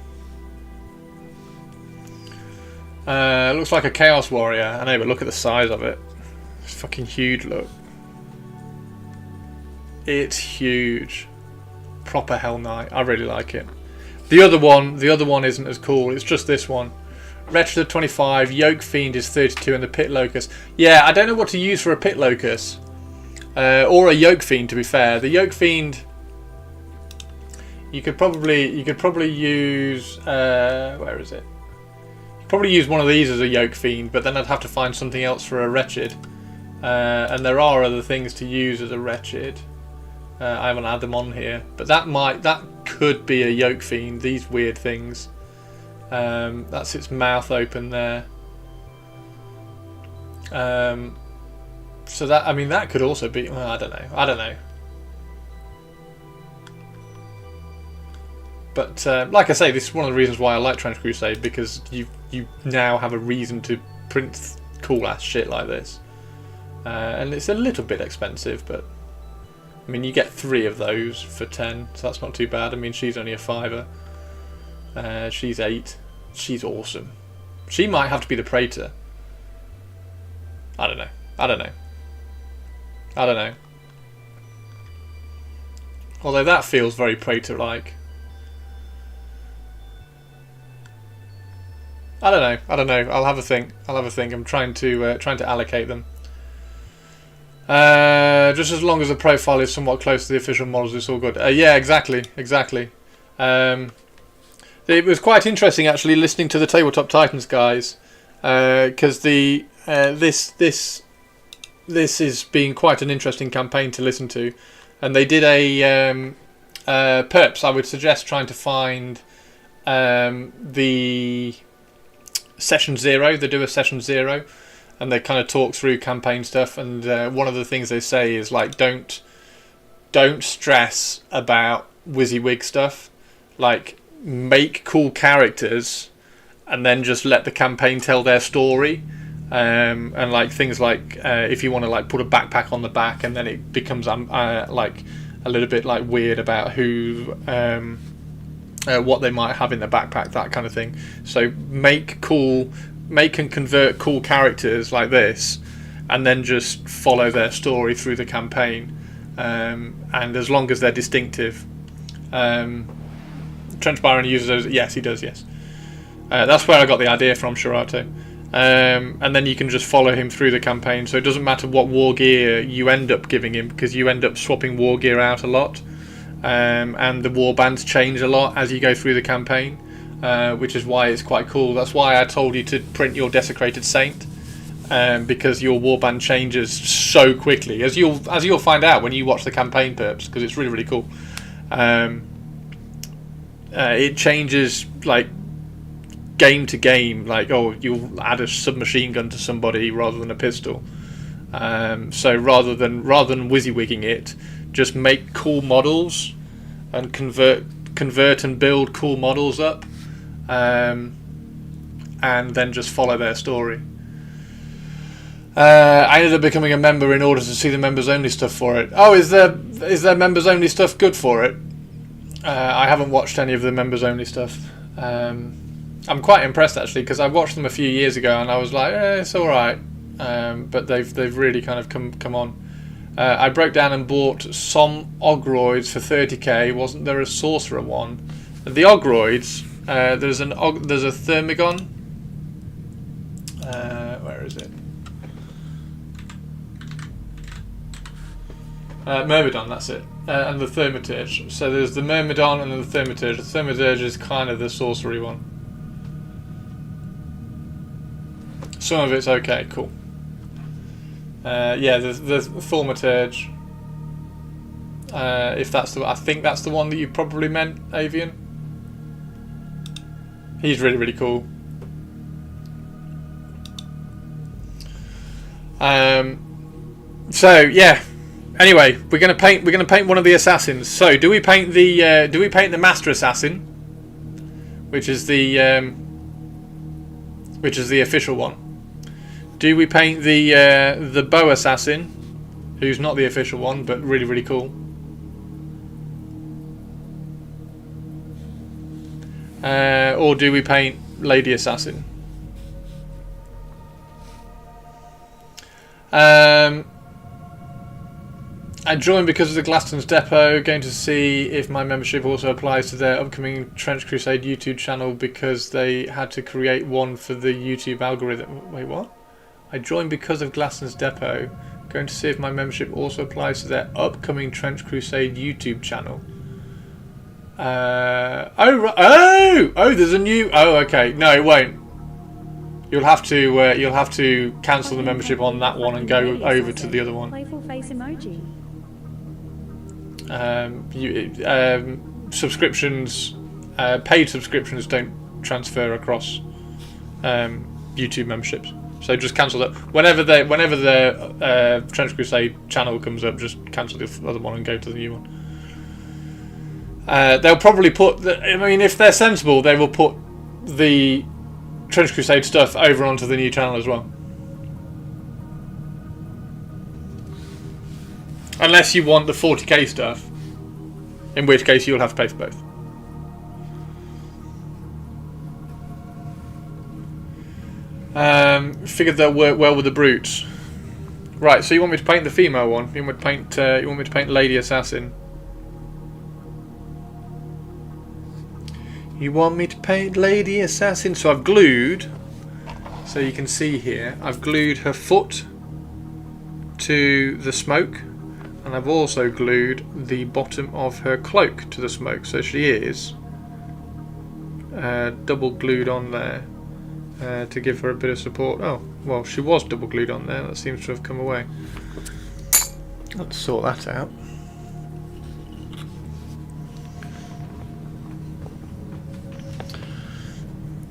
S1: Looks like a Chaos Warrior. I know, but look at the size of it. It's fucking huge, look. It's huge. Proper Hell Knight. I really like it. The other one isn't as cool. It's just this one. Wretched 25, Yoke Fiend is 32, and the Pit Locust. Yeah, I don't know what to use for a Pit Locust. Or a Yoke Fiend, to be fair. The Yoke Fiend, you could probably use where is it? Probably use one of these as a Yoke Fiend, but then I'd have to find something else for a Wretched. And there are other things to use as a Wretched. I haven't had them on here, but that could be a Yoke Fiend. These weird things. That's its mouth open there. So that, I mean, that could also be. Well, I don't know. But like I say, this is one of the reasons why I like Trench Crusade, because you now have a reason to print cool ass shit like this, and it's a little bit expensive, but I mean, you get 3 of those for 10, so that's not too bad. I mean, she's only a $5. She's 8. She's awesome. She might have to be the Praetor. I don't know. Although that feels very Praetor-like. I don't know. I'll have a think. I'm trying to allocate them. Just as long as the profile is somewhat close to the official models, it's all good. Yeah, exactly. It was quite interesting actually listening to the Tabletop Titans guys, because this has been quite an interesting campaign to listen to, and they did a perps. I would suggest trying to find the Session 0. They do a Session 0, and they kind of talk through campaign stuff, and one of the things they say is like, don't stress about WYSIWYG stuff, like make cool characters and then just let the campaign tell their story. And like things like if you want to like put a backpack on the back, and then it becomes like a little bit like weird about who what they might have in their backpack, that kind of thing. So make and convert cool characters like this, and then just follow their story through the campaign. And as long as they're distinctive, Trench Byron uses those. Yes, he does. Yes, that's where I got the idea from, Shirato. And then you can just follow him through the campaign. So it doesn't matter what war gear you end up giving him, because you end up swapping war gear out a lot, and the war bands change a lot as you go through the campaign, which is why it's quite cool. That's why I told you to print your Desecrated Saint. Because your warband changes so quickly, as you'll find out when you watch the campaign perps, because it's really, really cool. It changes like game to game. Like, oh, you'll add a submachine gun to somebody rather than a pistol. So rather than WYSIWYGing it, just make cool models and convert and build cool models up, and then just follow their story. I ended up becoming a member in order to see the members only stuff for it. Oh, is there members only stuff good for it? I haven't watched any of the members only stuff. I'm quite impressed actually, because I watched them a few years ago and I was like, it's all right. But they've really kind of come on. I broke down and bought some Ogroids for 30k. Wasn't there a sorcerer one? The Ogroids. There's a Thermigon. Where is it? Myrmidon, that's it, and the Thermitage. So there's the Myrmidon and then the Thermitage. The Thermitage is kind of the sorcery one. Some of it's okay, cool. Yeah, the Thaumaturge. If that's I think that's the one that you probably meant, Avian. He's really, really cool. So yeah. Anyway, we're gonna paint one of the assassins. So do we paint the Master Assassin, which is the official one? Do we paint the Bow Assassin, who's not the official one but really, really cool? Or do we paint Lady Assassin? I joined because of the Glaston's Depot, going to see if my membership also applies to their upcoming Trench Crusade YouTube channel, because they had to create one for the YouTube algorithm. Wait, what? I joined because of Glaston's Depot, going to see if my membership also applies to their upcoming Trench Crusade YouTube channel. Oh, there's a new... Oh, okay. No, it won't. You'll have to cancel the membership on that one and go over to the other one.
S2: Playful face emoji.
S1: Subscriptions, paid subscriptions don't transfer across YouTube memberships, so just cancel that. Whenever the Trench Crusade channel comes up, just cancel the other one and go to the new one. They'll probably put I mean, if they're sensible, they will put the Trench Crusade stuff over onto the new channel as well. Unless you want the 40k stuff, in which case you'll have to pay for both. Figured they'll work well with the brutes. Right, so you want me to paint the female one? You want me to paint Lady Assassin? You want me to paint Lady Assassin? So I've glued, so you can see here, I've glued her foot to the smoke, and I've also glued the bottom of her cloak to the smoke, so she is double glued on there to give her a bit of support. Oh, well, she was double glued on there, that seems to have come away. Let's sort that out.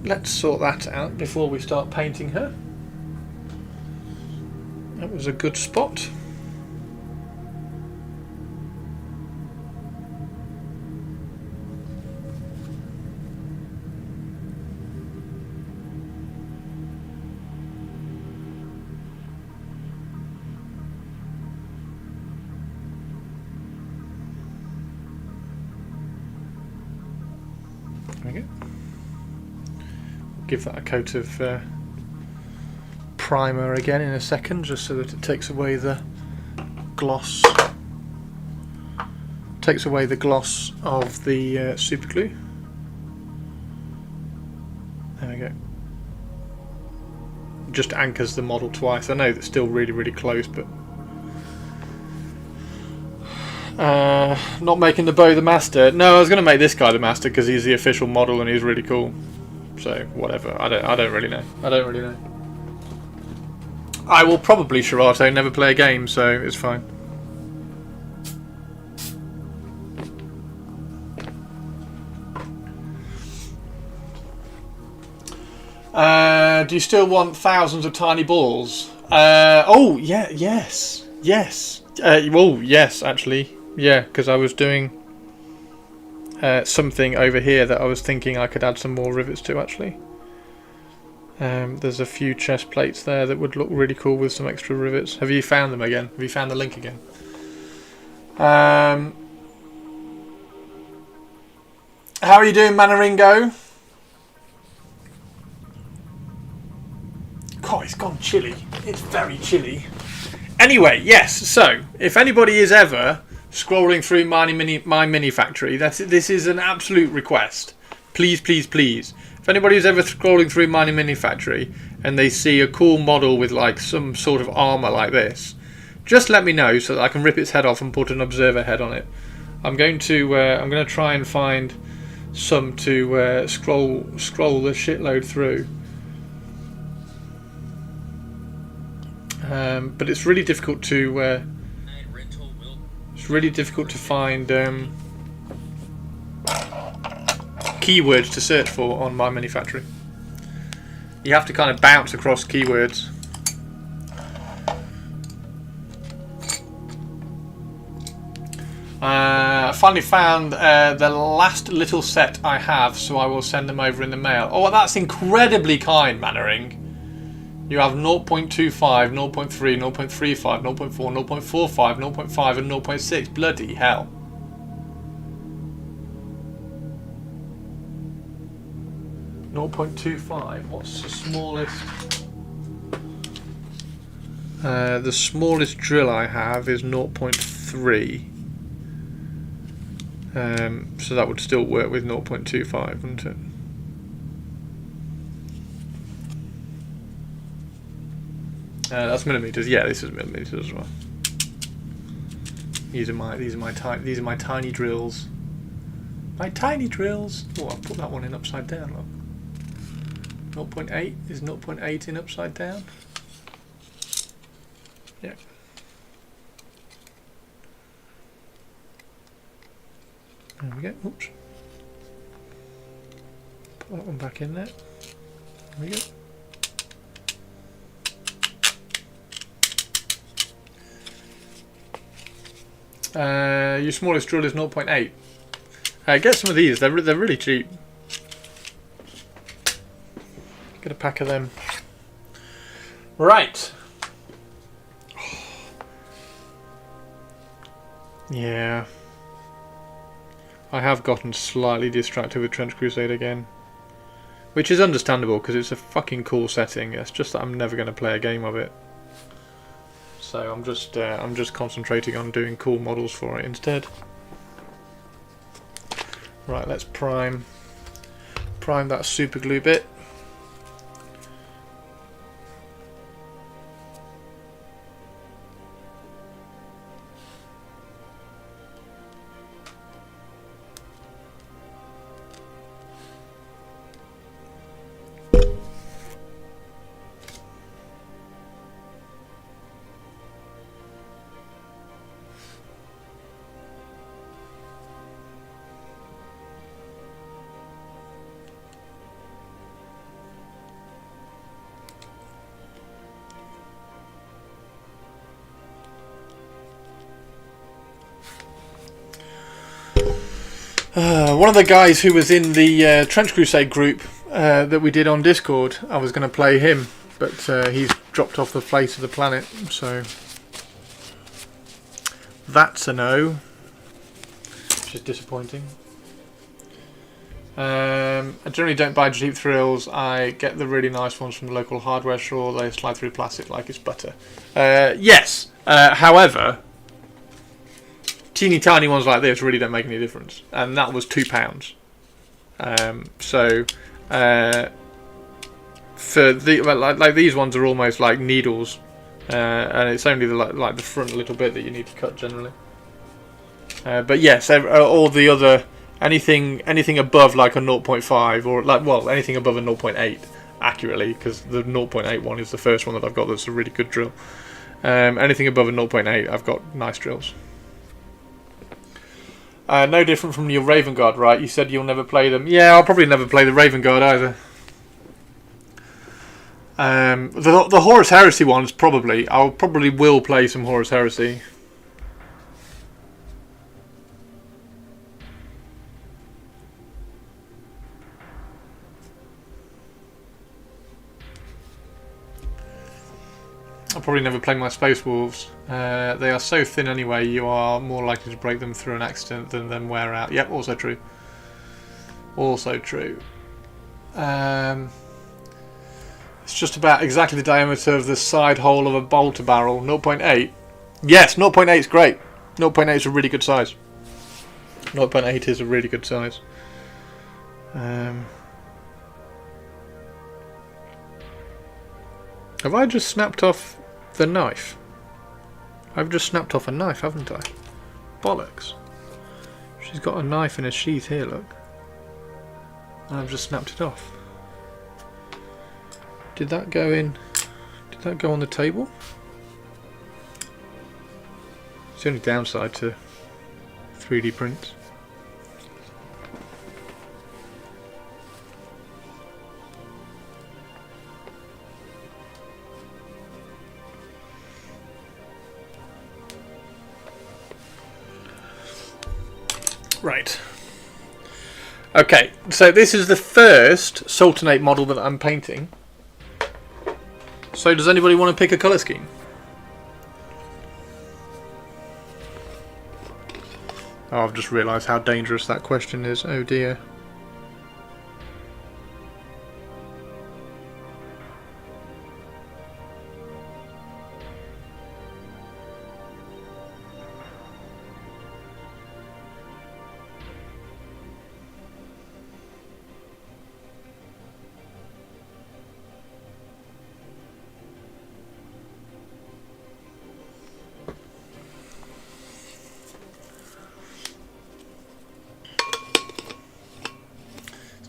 S1: Let's sort that out before we start painting her. That was a good spot. we go. Give that a coat of primer again in a second, just so that it takes away the gloss. Takes away the gloss of the super glue. There we go. Just anchors the model twice. I know that's still really, really close, but not making the bow the master. No, I was going to make this guy the master because he's the official model and he's really cool. So whatever. I don't really know. I don't really know. I will probably Shirato never play a game, so it's fine. Do you still want thousands of tiny balls? Oh yeah, yes. Oh yes, actually, yeah. Because I was doing something over here that I was thinking I could add some more rivets to. Actually, there's a few chest plates there that would look really cool with some extra rivets. Have you found them again? Have you found the link again? How are you doing, Manaringo? God, it's gone chilly. It's very chilly. Anyway, yes. So, if anybody is ever scrolling through my mini factory, this is an absolute request. Please, please, please. If anybody is ever scrolling through my mini factory and they see a cool model with like some sort of armor like this, just let me know so that I can rip its head off and put an observer head on it. I'm going to try and find some to scroll the shitload through. But it's really difficult to find keywords to search for on my mini factory. You have to kind of bounce across keywords. I finally found the last little set I have, so I will send them over in the mail. Oh, that's incredibly kind, Mannering. You have 0.25, 0.3, 0.35, 0.4, 0.45, 0.5 and 0.6. Bloody hell. .25. What's the smallest? The smallest drill I have is 0.3. So that would still work with 0.25, wouldn't it? That's millimeters. Yeah, this is millimeters as well. These are my tiny drills. My tiny drills. Oh, I'll put that one in upside down. Look. 0.8 is 0.8 in upside down. Yeah. There we go. Oops. Put that one back in there. There we go. Your smallest drill is 0.8. Get some of these. They're really cheap. Get a pack of them. Right. Yeah. I have gotten slightly distracted with Trench Crusade again, which is understandable because it's a fucking cool setting. It's just that I'm never going to play a game of it. So I'm just concentrating on doing cool models for it instead. Right, let's prime that super glue bit. One of the guys who was in the Trench Crusade group that we did on Discord, I was going to play him, but he's dropped off the face of the planet, so that's a no, which is disappointing. I generally don't buy cheap thrills. I get the really nice ones from the local hardware store. They slide through plastic like it's butter. Yes. However, teeny tiny ones like this really don't make any difference. And that was £2. For the like these ones are almost like needles, and it's only the front little bit that you need to cut generally. But yes, all the other anything above like a 0.5 or anything above a 0.8 accurately, because the 0.8 one is the first one that I've got that's a really good drill. Anything above a 0.8, I've got nice drills. No different from your Raven Guard, right? You said you'll never play them. Yeah, I'll probably never play the Raven Guard either. The Horus Heresy ones, probably. I'll probably will play some Horus Heresy. I'll probably never play my Space Wolves. They are so thin anyway, you are more likely to break them through an accident than them wear out. Yep, also true. Also true. It's just about exactly the diameter of the side hole of a bolter barrel. 0.8. Yes, 0.8 is great. 0.8 is a really good size. 0.8 is a really good size. Have I just snapped off the knife? I've just snapped off a knife, haven't I? Bollocks. She's got a knife in a sheath here, look. And I've just snapped it off. Did that go in? Did that go on the table? It's the only downside to 3D prints. Right. Okay, so this is the first Sultanate model that I'm painting. So does anybody want to pick a colour scheme? Oh, I've just realised how dangerous that question is. Oh dear.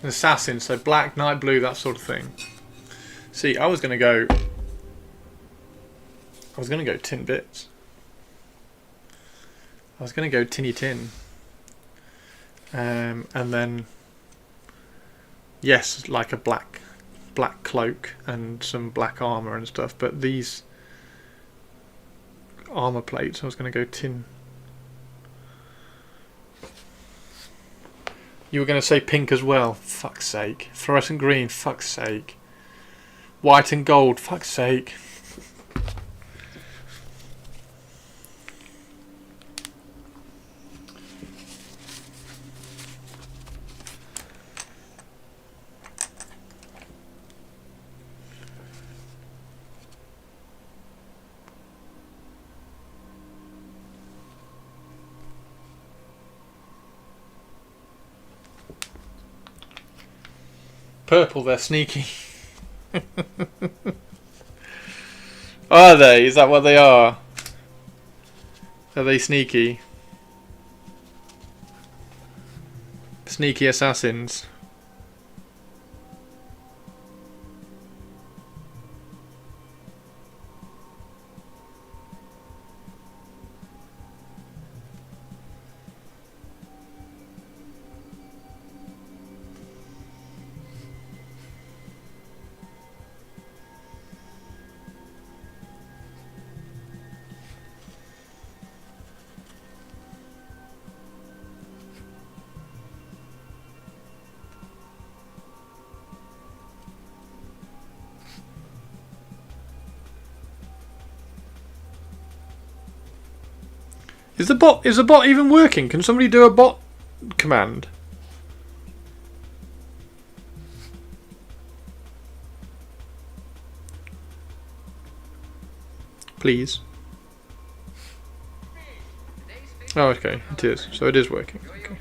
S1: An assassin, so black, night blue, that sort of thing. See, I was gonna go tin bits. I was gonna go tinny tin. And then yes, like a black cloak and some black armour and stuff, but these armour plates, I was gonna go tin. You were going to say pink as well. Fuck's sake. Fluorescent green. Fuck's sake. White and gold. Fuck's sake. Purple, they're sneaky. Are they? Is that what they are? Are they sneaky? Sneaky assassins. Is the bot even working? Can somebody do a bot command? please. Oh, okay, it is. So it is working. Okay.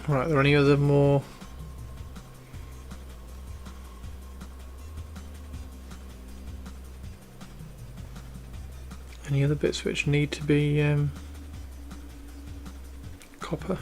S1: Right, are there any other more? Any other bits which need to be copper?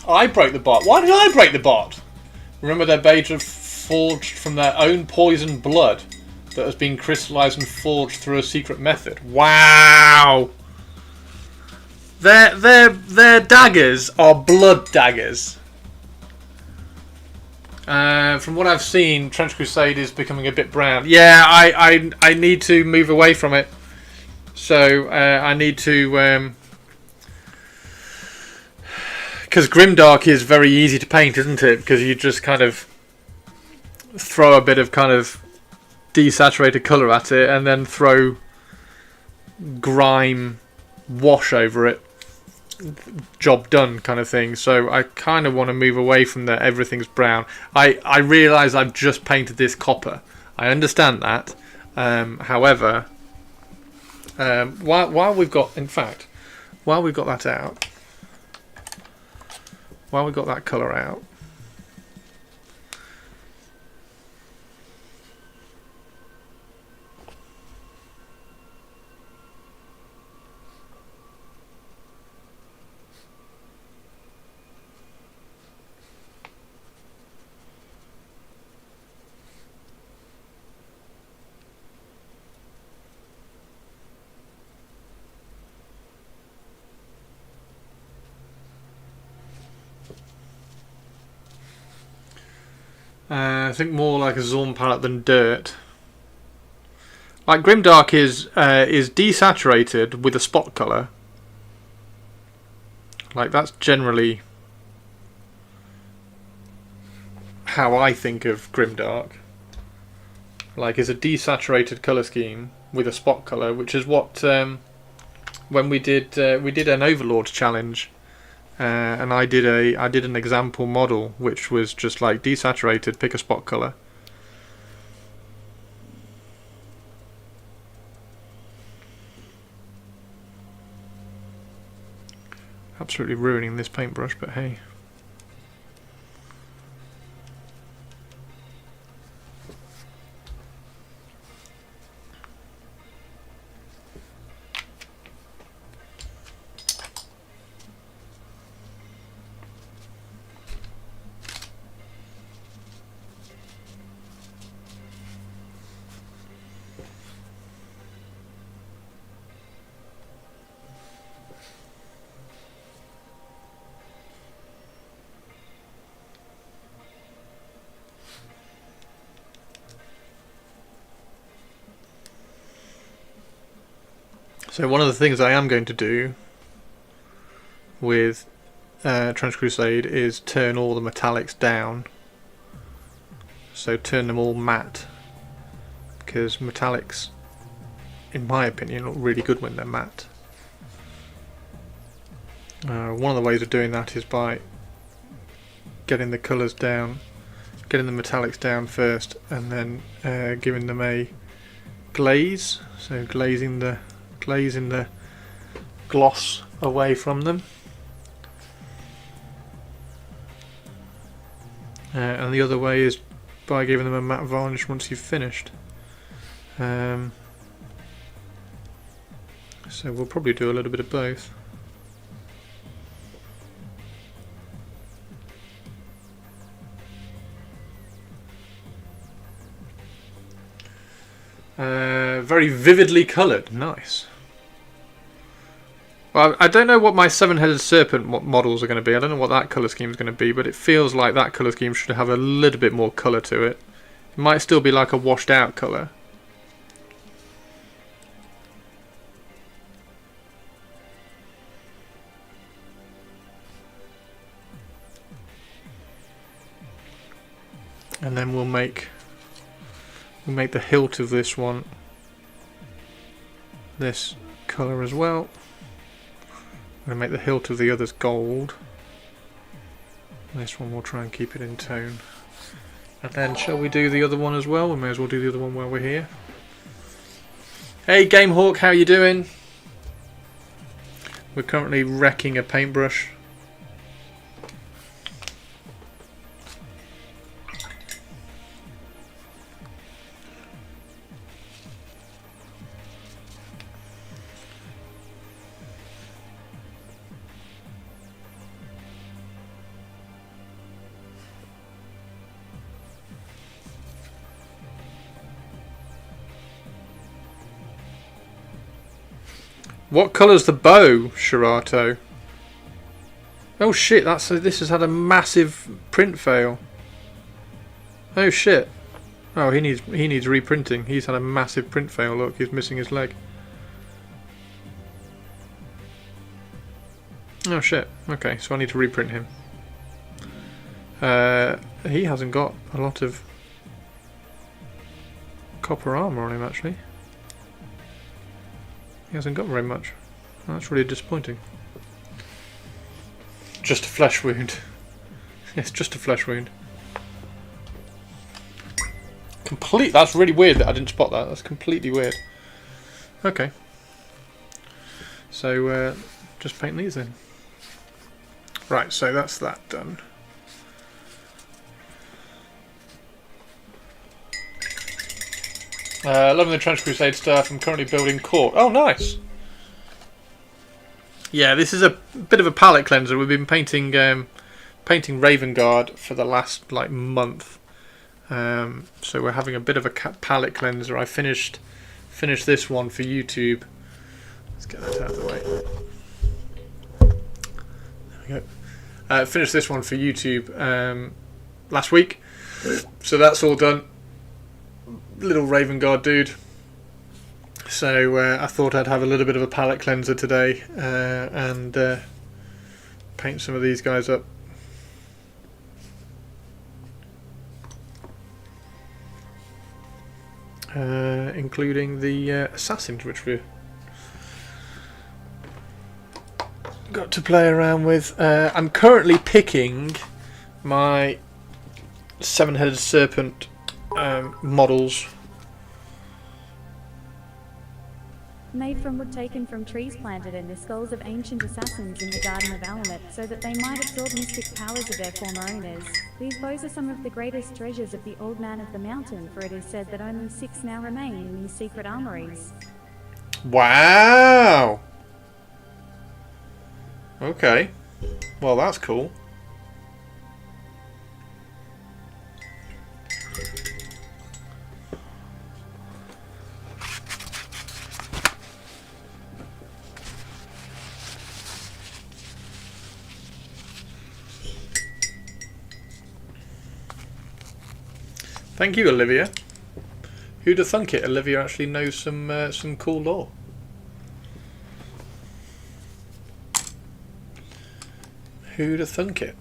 S1: I broke the bot. Why did I break the bot? Remember, their beige are forged from their own poisoned blood that has been crystallized and forged through a secret method. Wow! Their daggers are blood daggers. From what I've seen, Trench Crusade is becoming a bit brown. Yeah, I need to move away from it. So I need to. Because Grimdark is very easy to paint, isn't it? Because you just kind of throw a bit of kind of desaturated colour at it and then throw grime wash over it. Job done kind of thing. So I kind of want to move away from that everything's brown. I realise I've just painted this copper. I understand that. However, while we've got, in fact, while we've got that out, while we've got that colour out, I think more like a Zorn palette than dirt. Like Grimdark is desaturated with a spot colour. Like that's generally how I think of Grimdark. Like is a desaturated colour scheme with a spot colour, which is what when we did an Overlord challenge. And I did an example model which was just like desaturated, pick a spot color. Absolutely ruining this paintbrush, but hey. So one of the things I am going to do with Trench Crusade is turn all the metallics down. So turn them all matte, because metallics, in my opinion, look really good when they're matte. One of the ways of doing that is by getting the colours down, getting the metallics down first, and then giving them a glaze. So glazing the gloss away from them. And the other way is by giving them a matte varnish once you've finished. So we'll probably do a little bit of both. Very vividly coloured, nice. Well, I don't know what my seven-headed serpent models are going to be. I don't know what that colour scheme is going to be, but it feels like that colour scheme should have a little bit more colour to it. It might still be like a washed out colour. And then we'll make the hilt of this one this colour as well. I'm going to make the hilt of the others gold. This one we'll try and keep it in tone. And then shall we do the other one as well? We may as well do the other one while we're here. Hey Gamehawk, how you doing? We're currently wrecking a paintbrush. What colour's the bow, Shirato? Oh shit, this has had a massive print fail. Oh shit. Oh, he needs reprinting. He's had a massive print fail. Look, he's missing his leg. Oh shit. Okay, so I need to reprint him. He hasn't got a lot of copper armour on him actually. He hasn't got very much. Oh, that's really disappointing. Just a flesh wound. Yes, just a flesh wound. That's really weird that I didn't spot that. That's completely weird. Okay. So, just paint these then. Right, so that's that done. Loving the Trench Crusade stuff. I'm currently building court. Oh, nice. Yeah, this is a bit of a palette cleanser. We've been painting Raven Guard for the last month. So we're having a bit of a palette cleanser. I finished this one for YouTube. Let's get that out of the way. There we go. Finished this one for YouTube last week. So that's all done. Little Raven Guard dude. So I thought I'd have a little bit of a palette cleanser today and paint some of these guys up. Including the assassins, which we've got to play around with. I'm currently picking my seven-headed serpent models.
S2: Made from wood taken from trees planted in the skulls of ancient assassins in the Garden of Alamet, so that they might absorb mystic powers of their former owners. These bows are some of the greatest treasures of the Old Man of the Mountain, for it is said that only 6 now remain in these secret armories.
S1: Wow! Okay. Well, that's cool. Thank you, Olivia. Who'd have thunk it? Olivia actually knows some cool lore. Who'd have thunk it?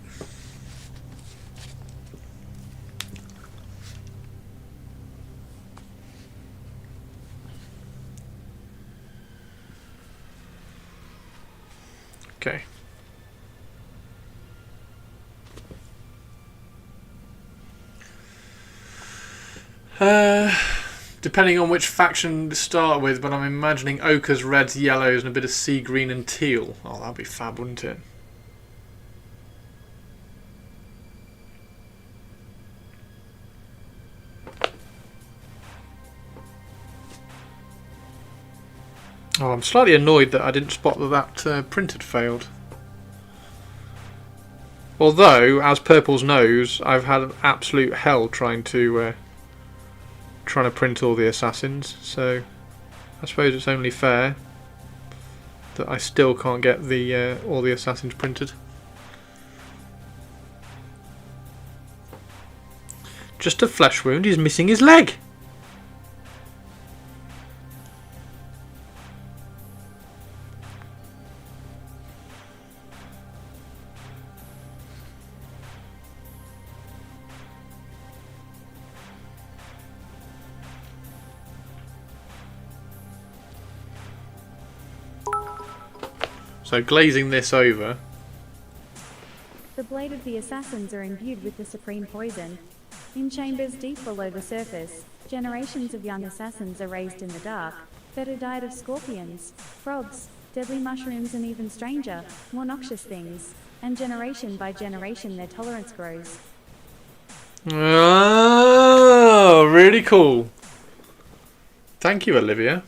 S1: Okay. Depending on which faction to start with, but I'm imagining ochres, reds, yellows, and a bit of sea green and teal. Oh, that'd be fab, wouldn't it? Oh, I'm slightly annoyed that I didn't spot that print had failed. Although, as Purple's knows, I've had an absolute hell trying to print all the assassins, so I suppose it's only fair that I still can't get the all the assassins printed. Just a flesh wound, he's missing his leg! So glazing this over.
S2: The blade of the assassins are imbued with the supreme poison. In chambers deep below the surface, generations of young assassins are raised in the dark, fed a diet of scorpions, frogs, deadly mushrooms and even stranger, more noxious things, and generation by generation their tolerance grows.
S1: Oh, really cool. Thank you, Olivia.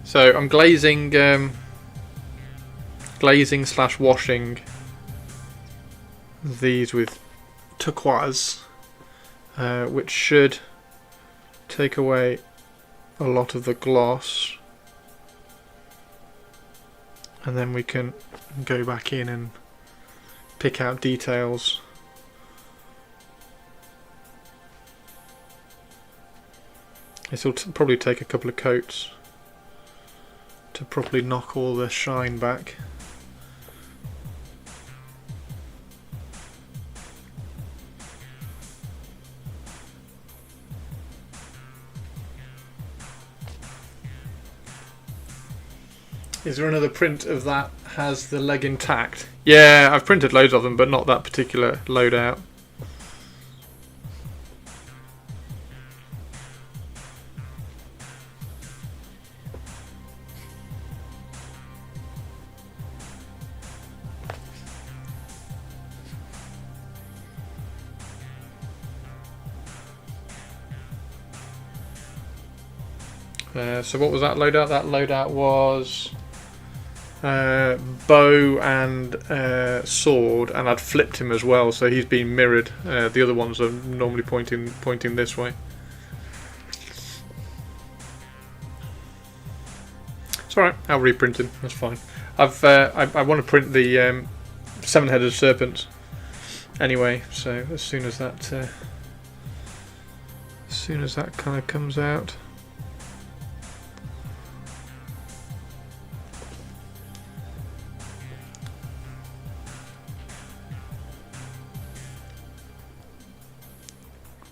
S1: So I'm glazing slash washing these with turquoise, which should take away a lot of the gloss, and then we can go back in and pick out details. This will probably take a couple of coats to properly knock all the shine back. Is there another print of that has the leg intact? Yeah, I've printed loads of them, but not that particular loadout. So what was that loadout? That loadout was bow and sword, and I'd flipped him as well, so he's been mirrored. The other ones are normally pointing this way. It's alright, I'll reprint him, that's fine. I want to print the seven-headed serpents anyway, so as soon as that kind of comes out.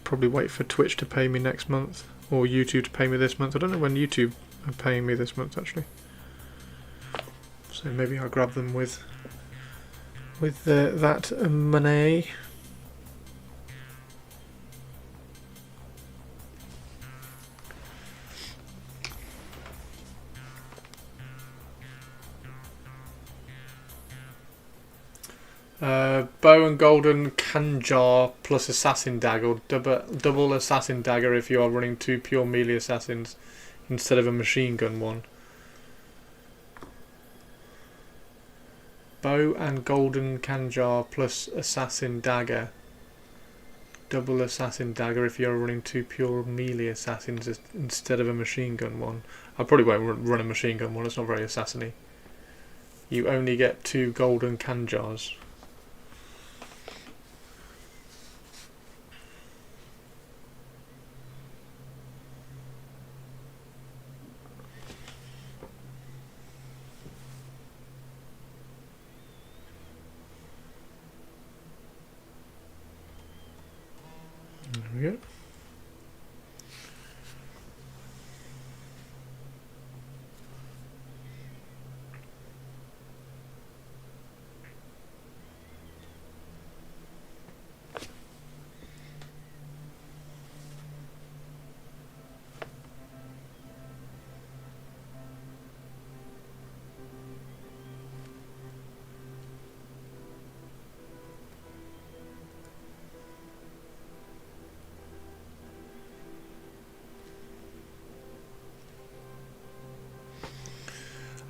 S1: Probably wait for Twitch to pay me next month, or YouTube to pay me this month. I don't know when YouTube are paying me this month actually, so maybe I'll grab them with that money. Bow and golden kanjar plus assassin dagger, or double assassin dagger if you are running 2 pure melee assassins instead of a machine gun one. Bow and golden kanjar plus assassin dagger, double assassin dagger if you are running 2 pure melee assassins instead of a machine gun one. I probably won't run a machine gun one, it's not very assassiny. You only get 2 golden kanjars.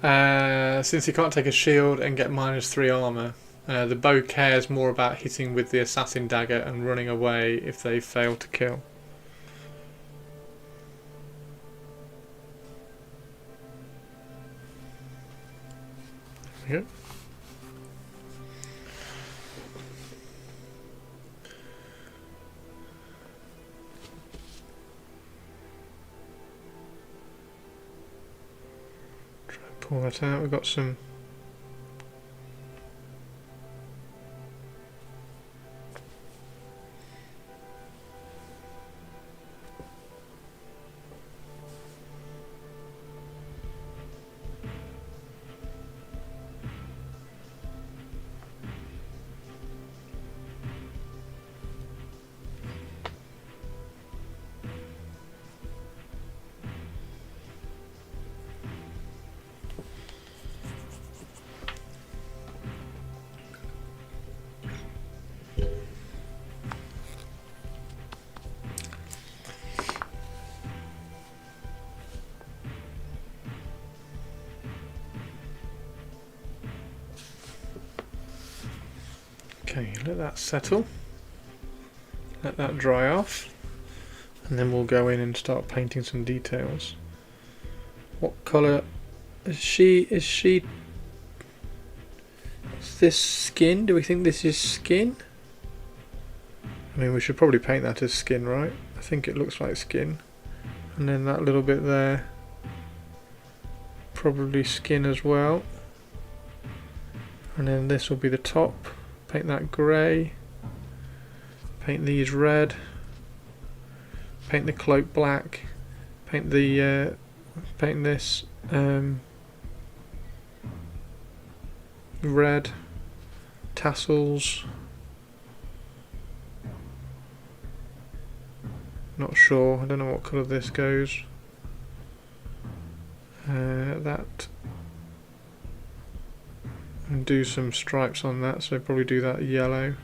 S1: Since he can't take a shield and get -3 armor, the bow cares more about hitting with the assassin dagger and running away if they fail to kill. There we go. Pull that out. We've got some okay, let that settle, let that dry off, and then we'll go in and start painting some details. What colour is she? Is this skin? Do we think this is skin? I mean, we should probably paint that as skin, right? I think it looks like skin. And then that little bit there, probably skin as well. And then this will be the top. Paint that grey, paint these red, paint the cloak black, paint the paint this red, tassels. Not sure. I don't know what colour this goes. That. And do some stripes on that, so probably do that yellow,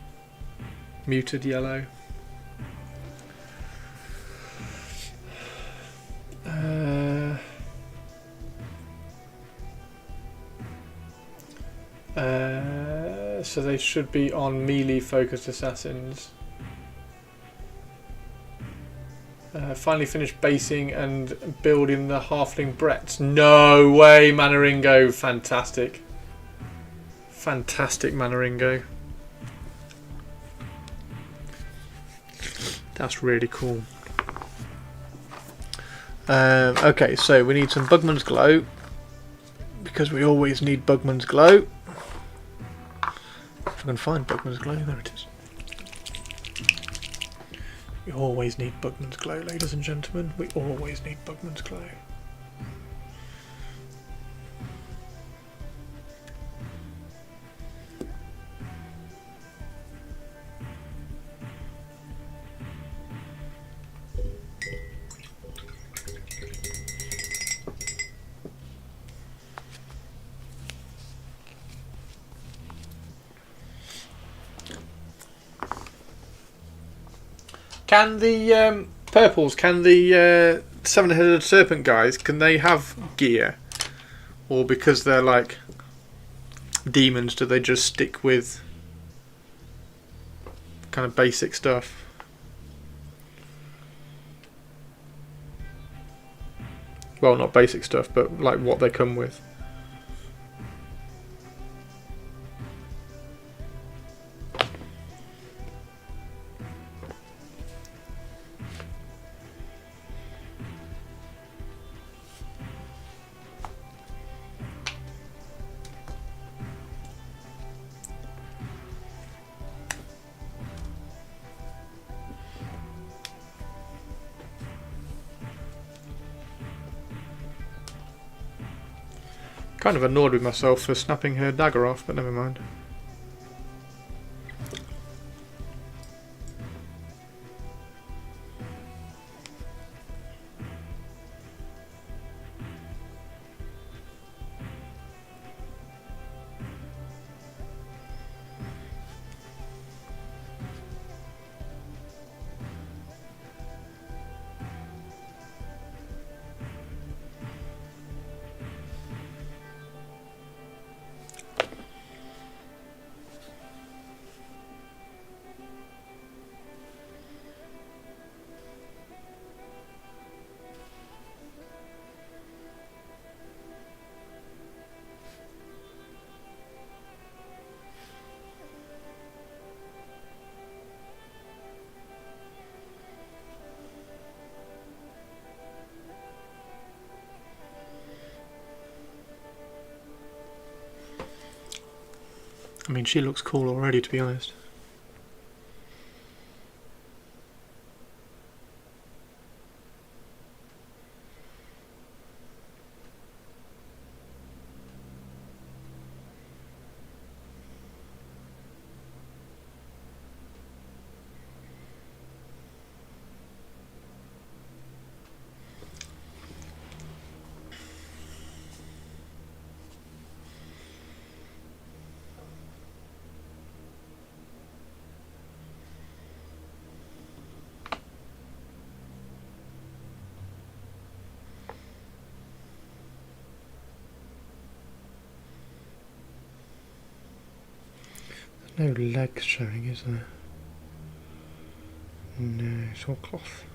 S1: muted yellow. So they should be on melee focused assassins. Finally finished basing and building the halfling Bretts. No way, Manaringo, fantastic. Fantastic, Manaringo. That's really cool. Okay, so we need some Bugman's Glow, because we always need Bugman's Glow. If I can find Bugman's Glow, there it is. We always need Bugman's Glow, ladies and gentlemen. We always need Bugman's Glow. Can the purples, can the seven-headed serpent guys, can they have gear? Or because they're like demons, do they just stick with kind of basic stuff? Well, not basic stuff, but like what they come with. Kind of annoyed with myself for snapping her dagger off, but never mind. I mean, she looks cool already, to be honest. No legs showing, is there? No, it's all cloth.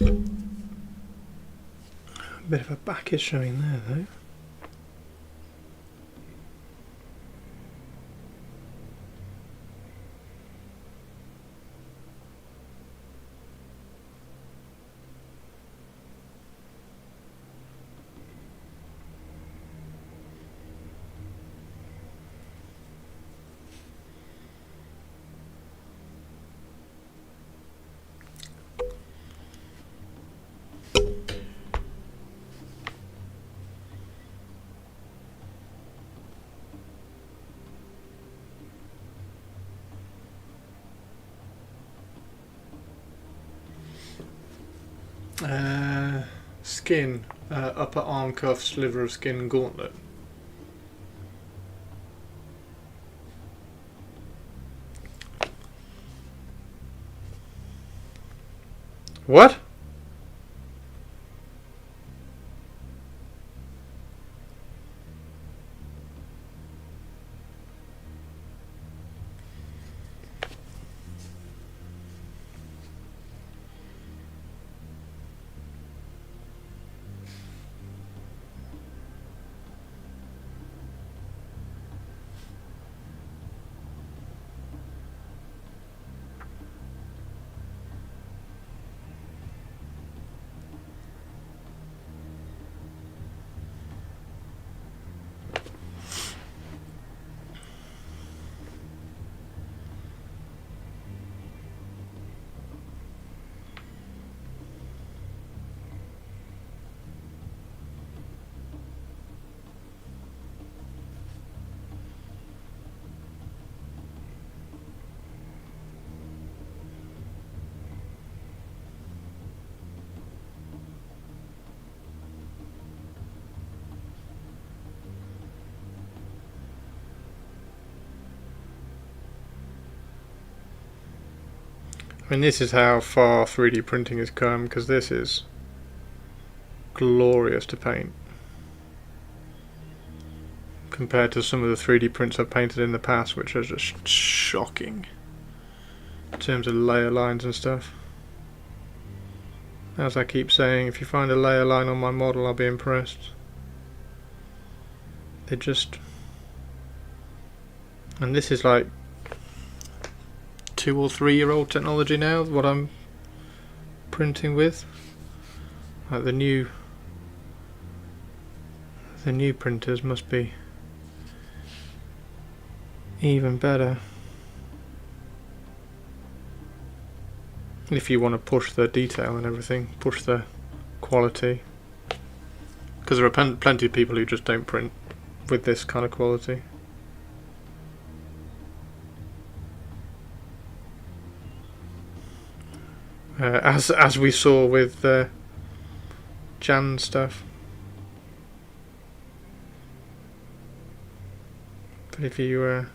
S1: A bit of a back is showing there, though. Skin, upper arm cuff, sliver of skin, gauntlet. What? I mean, this is how far 3D printing has come, because this is glorious to paint compared to some of the 3D prints I've painted in the past, which are just shocking in terms of layer lines and stuff. As I keep saying, if you find a layer line on my model, I'll be impressed. They just... And this is like 2 or 3 year old technology now, what I'm printing with. Like the new printers must be even better if you want to push the detail and everything, push the quality, because there are plenty of people who just don't print with this kind of quality. As we saw with Jan stuff. But if you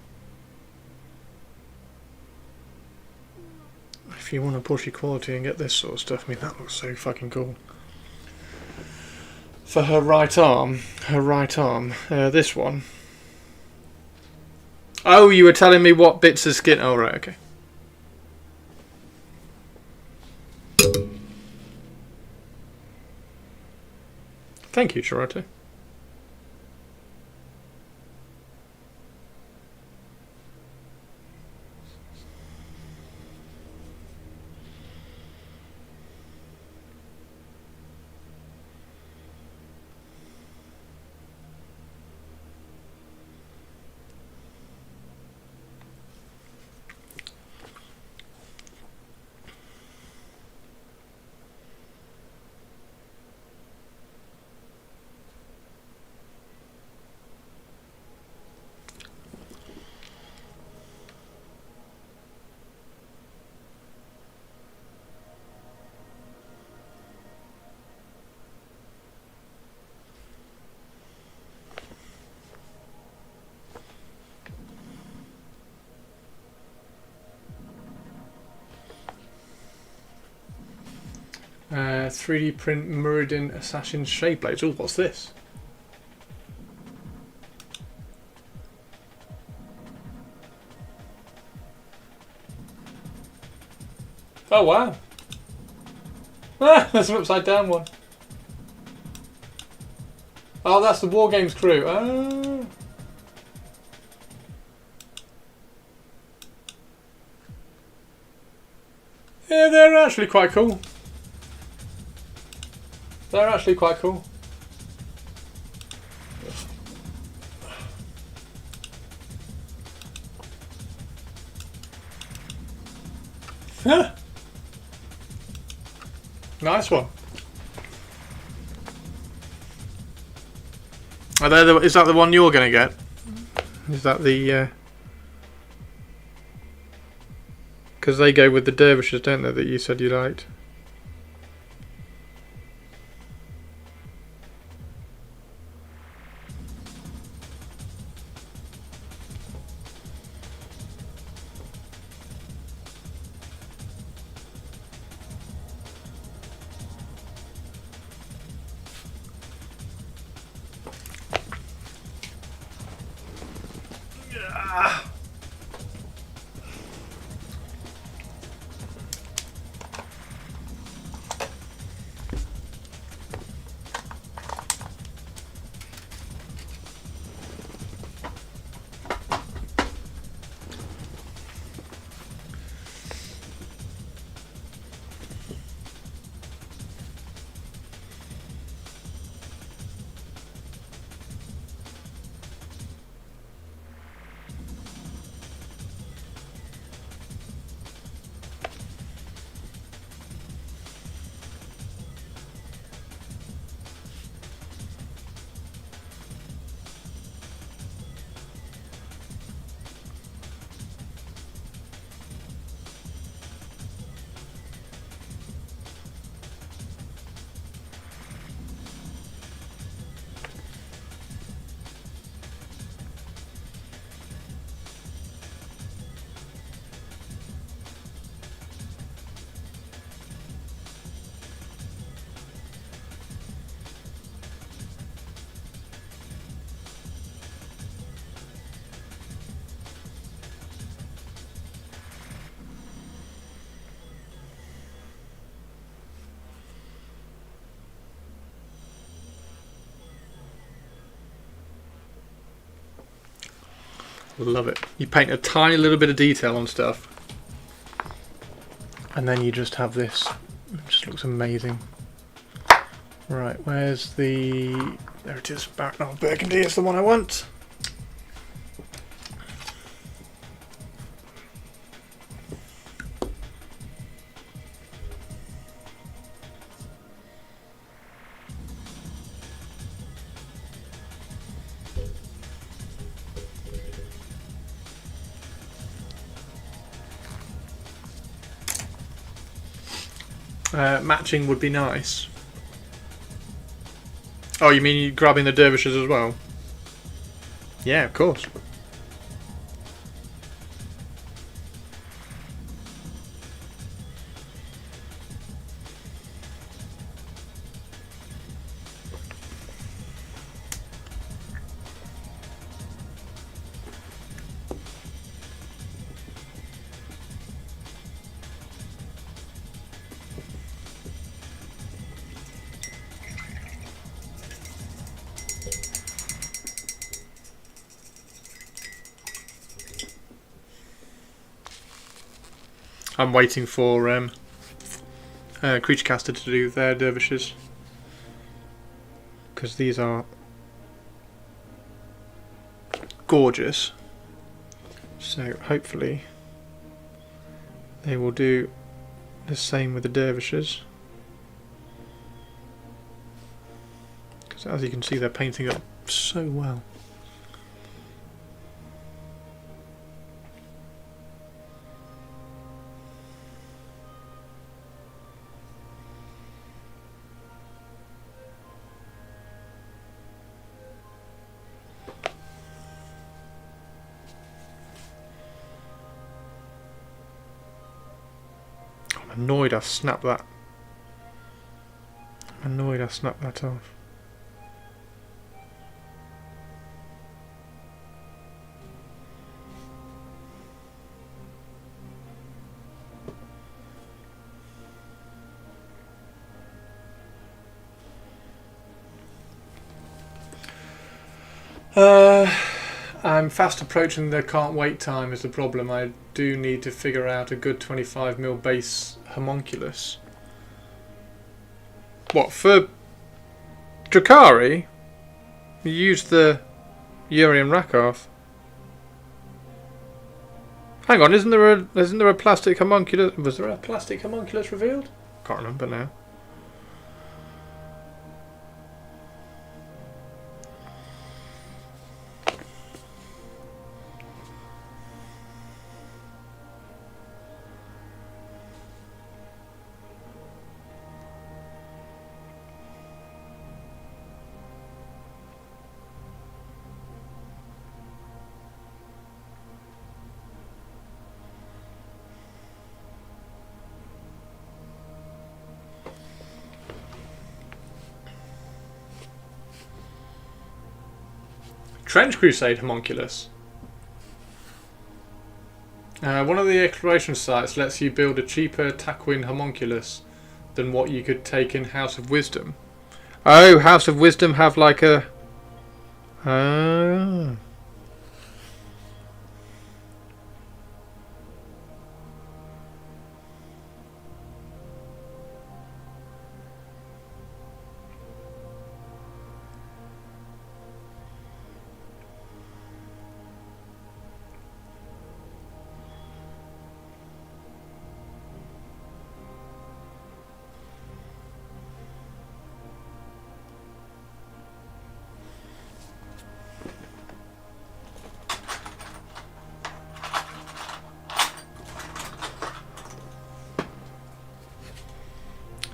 S1: want to push your quality and get this sort of stuff, I mean, that looks so fucking cool. For her right arm, this one. Oh, you were telling me what bits of skin? Oh, right, okay. Thank you, Chirato. 3D print Muradin Assassin Shade Blades. Oh, what's this? Oh wow! Ah, there's an upside down one. Oh, that's the War Games crew. Oh. Yeah, they're actually quite cool. They're actually quite cool. Nice one. Are they is that the one you're going to get? Is that the... Because they go with the dervishes, don't they, that you said you liked? Love it. You paint a tiny little bit of detail on stuff, and then you just have this. It just looks amazing. Right, where's the... There it is. Oh, burgundy is the one I want. Matching would be nice. Oh, you mean you grabbing the dervishes as well? Yeah, of course. I'm waiting for Creature Caster to do their dervishes, because these are gorgeous. So hopefully they will do the same with the dervishes, because as you can see they're painting up so well. Annoyed I snapped that Annoyed I snapped that off. I'm fast approaching the can't wait time is the problem. I do need to figure out a good 25mm base homunculus. What, for Drakari? You used the Urian Rakov. Hang on, isn't there a plastic homunculus? Was there a plastic homunculus revealed? Can't remember now. Trench Crusade homunculus. One of the exploration sites lets you build a cheaper Taquin homunculus than what you could take in House of Wisdom. Oh, House of Wisdom have like a... Ah.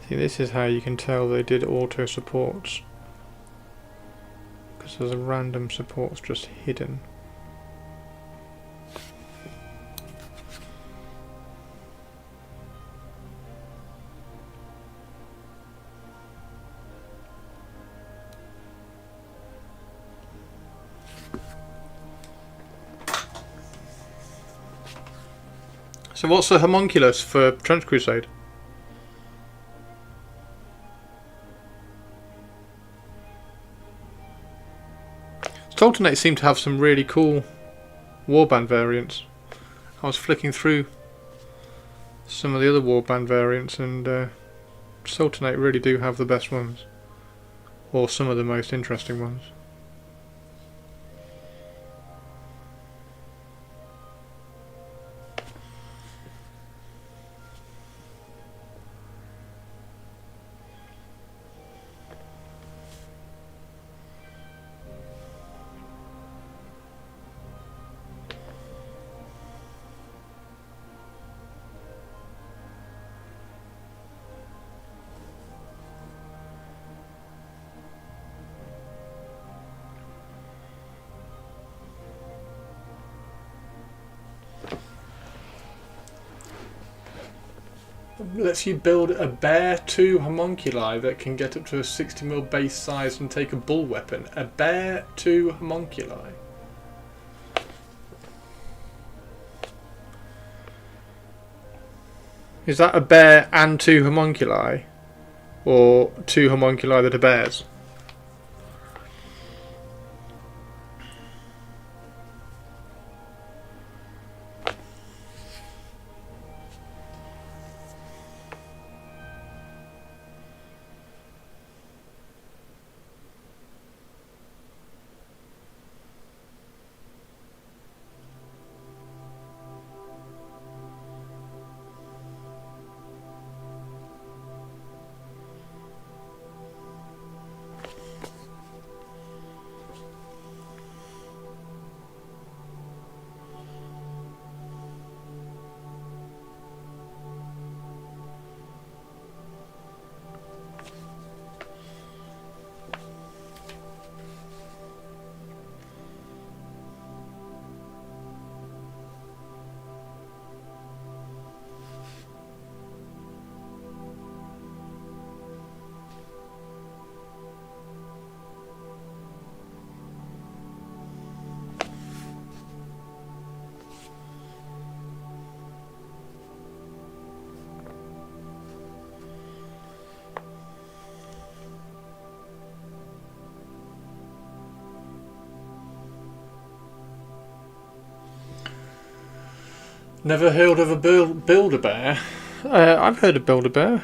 S1: See, this is how you can tell they did auto supports, because there's a random supports just hidden. So what's the homunculus for Trench Crusade? Sultanate seem to have some really cool warband variants. I was flicking through some of the other warband variants, and Sultanate really do have the best ones, or some of the most interesting ones. Lets you build a Bear 2 homunculi that can get up to a 60mm base size and take a bull weapon. A Bear 2 homunculi. Is that a bear and 2 homunculi? Or 2 homunculi that are bears? Never heard of a Build-A-Bear? I've heard of Build-A-Bear.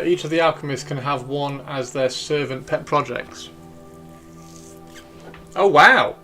S1: Each of the alchemists can have one as their servant pet projects. Oh wow!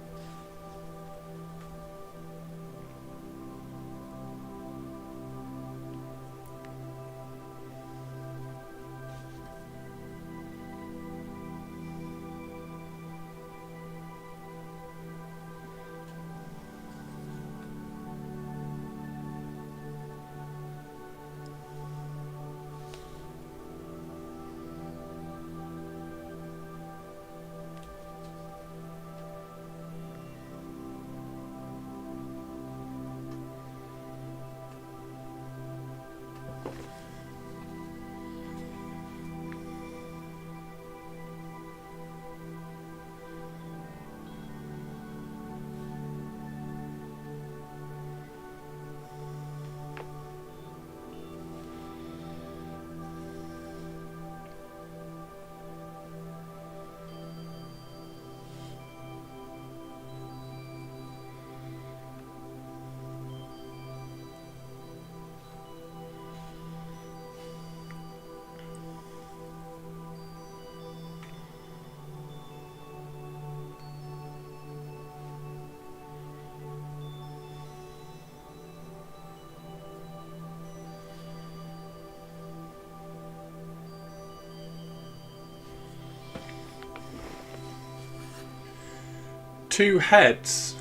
S1: Two heads.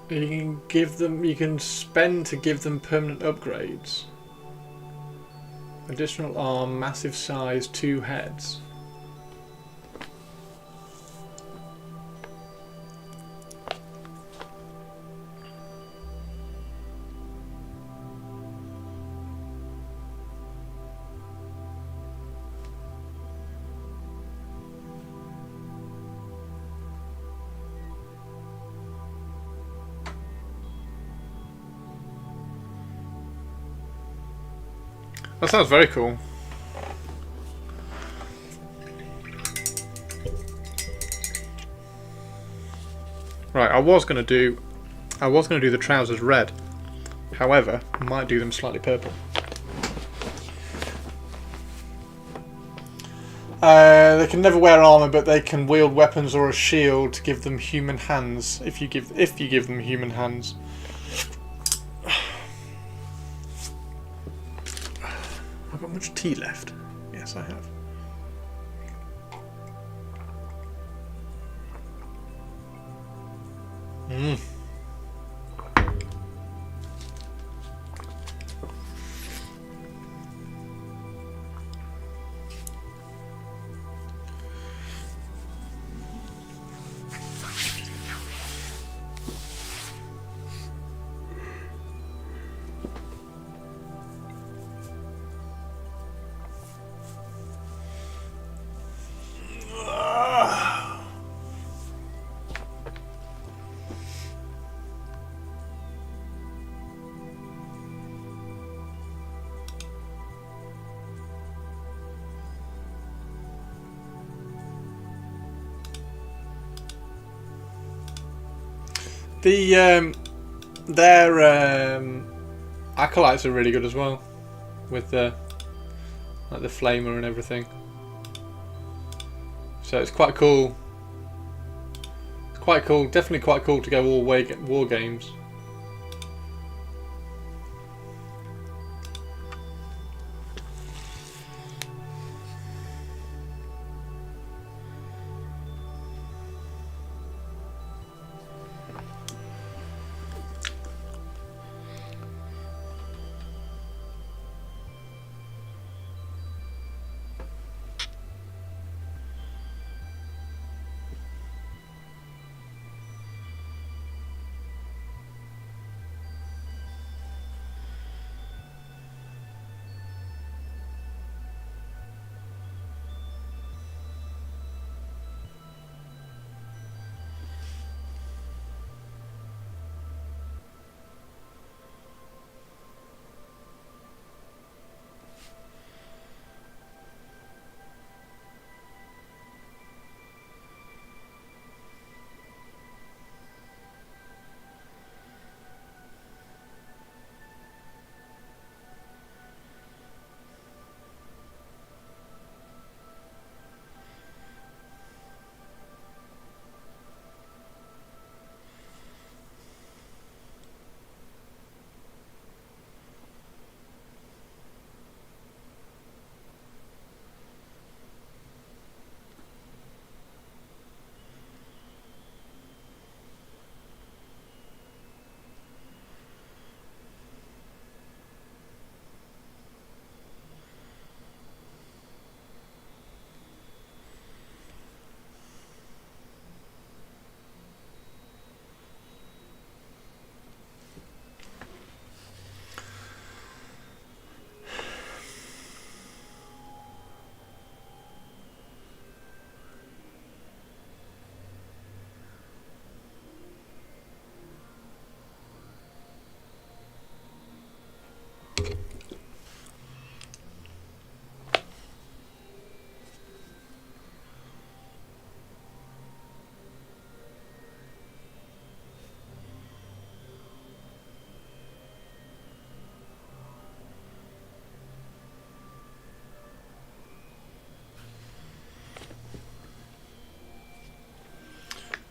S1: You can give them. You can spend to give them permanent upgrades. Additional arm, massive size, two heads. That sounds very cool. Right, I was gonna do the trousers red. However, I might do them slightly purple. They can never wear armor, but they can wield weapons or a shield to give them human hands. If you give them human hands. I've got much tea left. Yes, I have. Their acolytes are really good as well, with the the flamer and everything. So it's quite cool. It's quite cool. Definitely quite cool to go all war games.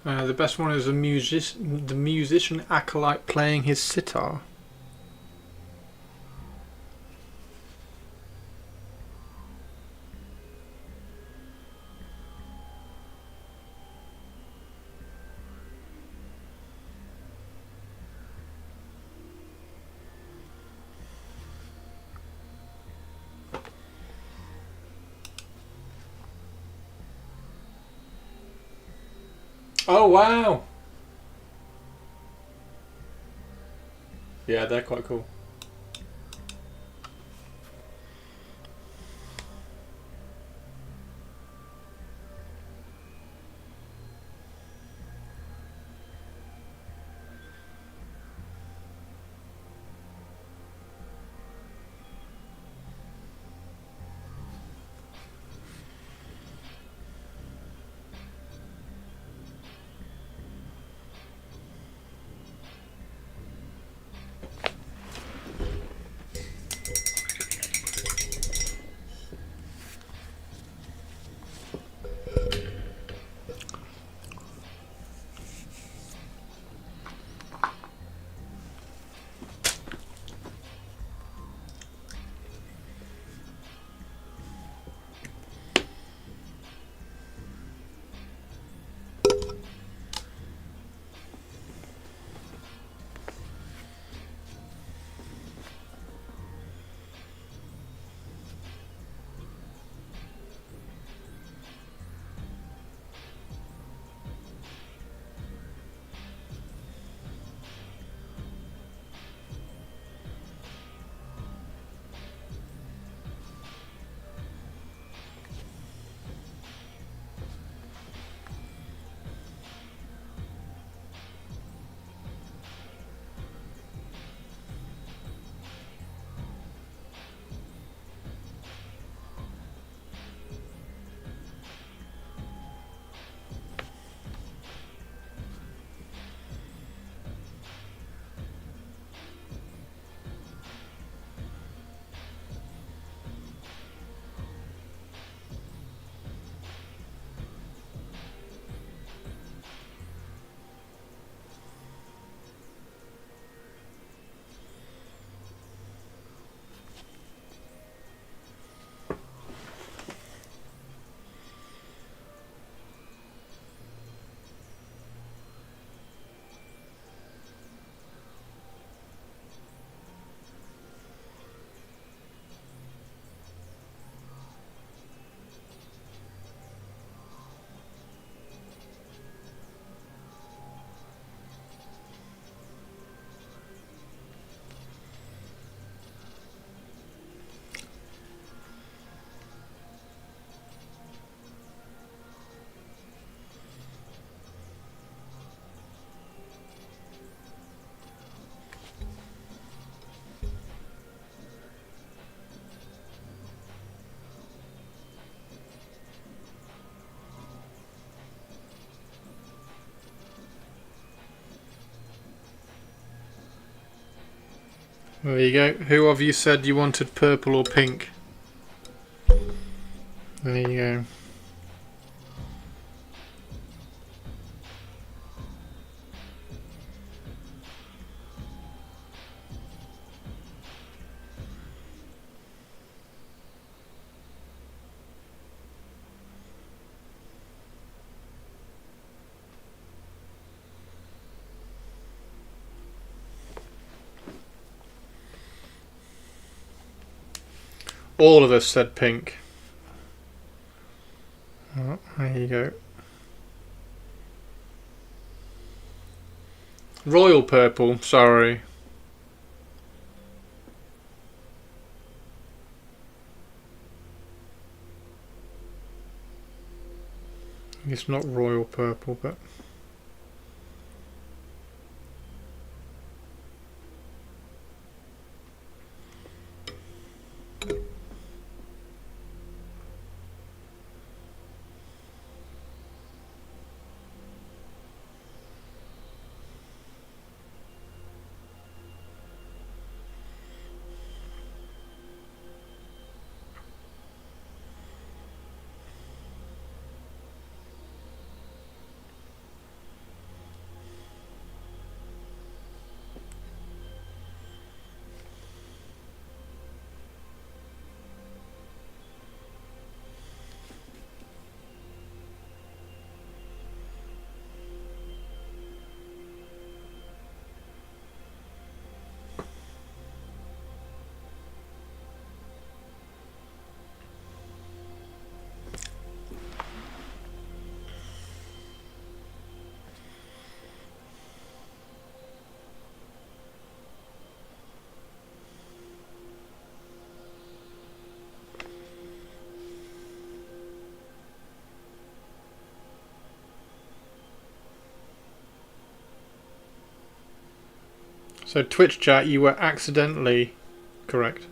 S1: The best one is the musician acolyte playing his sitar. Oh wow! Yeah, they're quite cool. There you go. Who of you said you wanted purple or pink? There you go. All of us said pink. Oh, there you go. Royal purple, sorry. It's not royal purple, but... So Twitch chat, you were accidentally correct.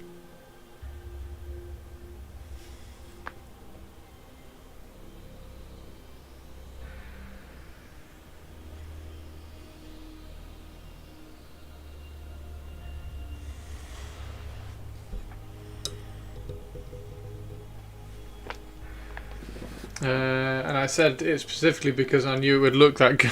S1: And I said it specifically because I knew it would look that good.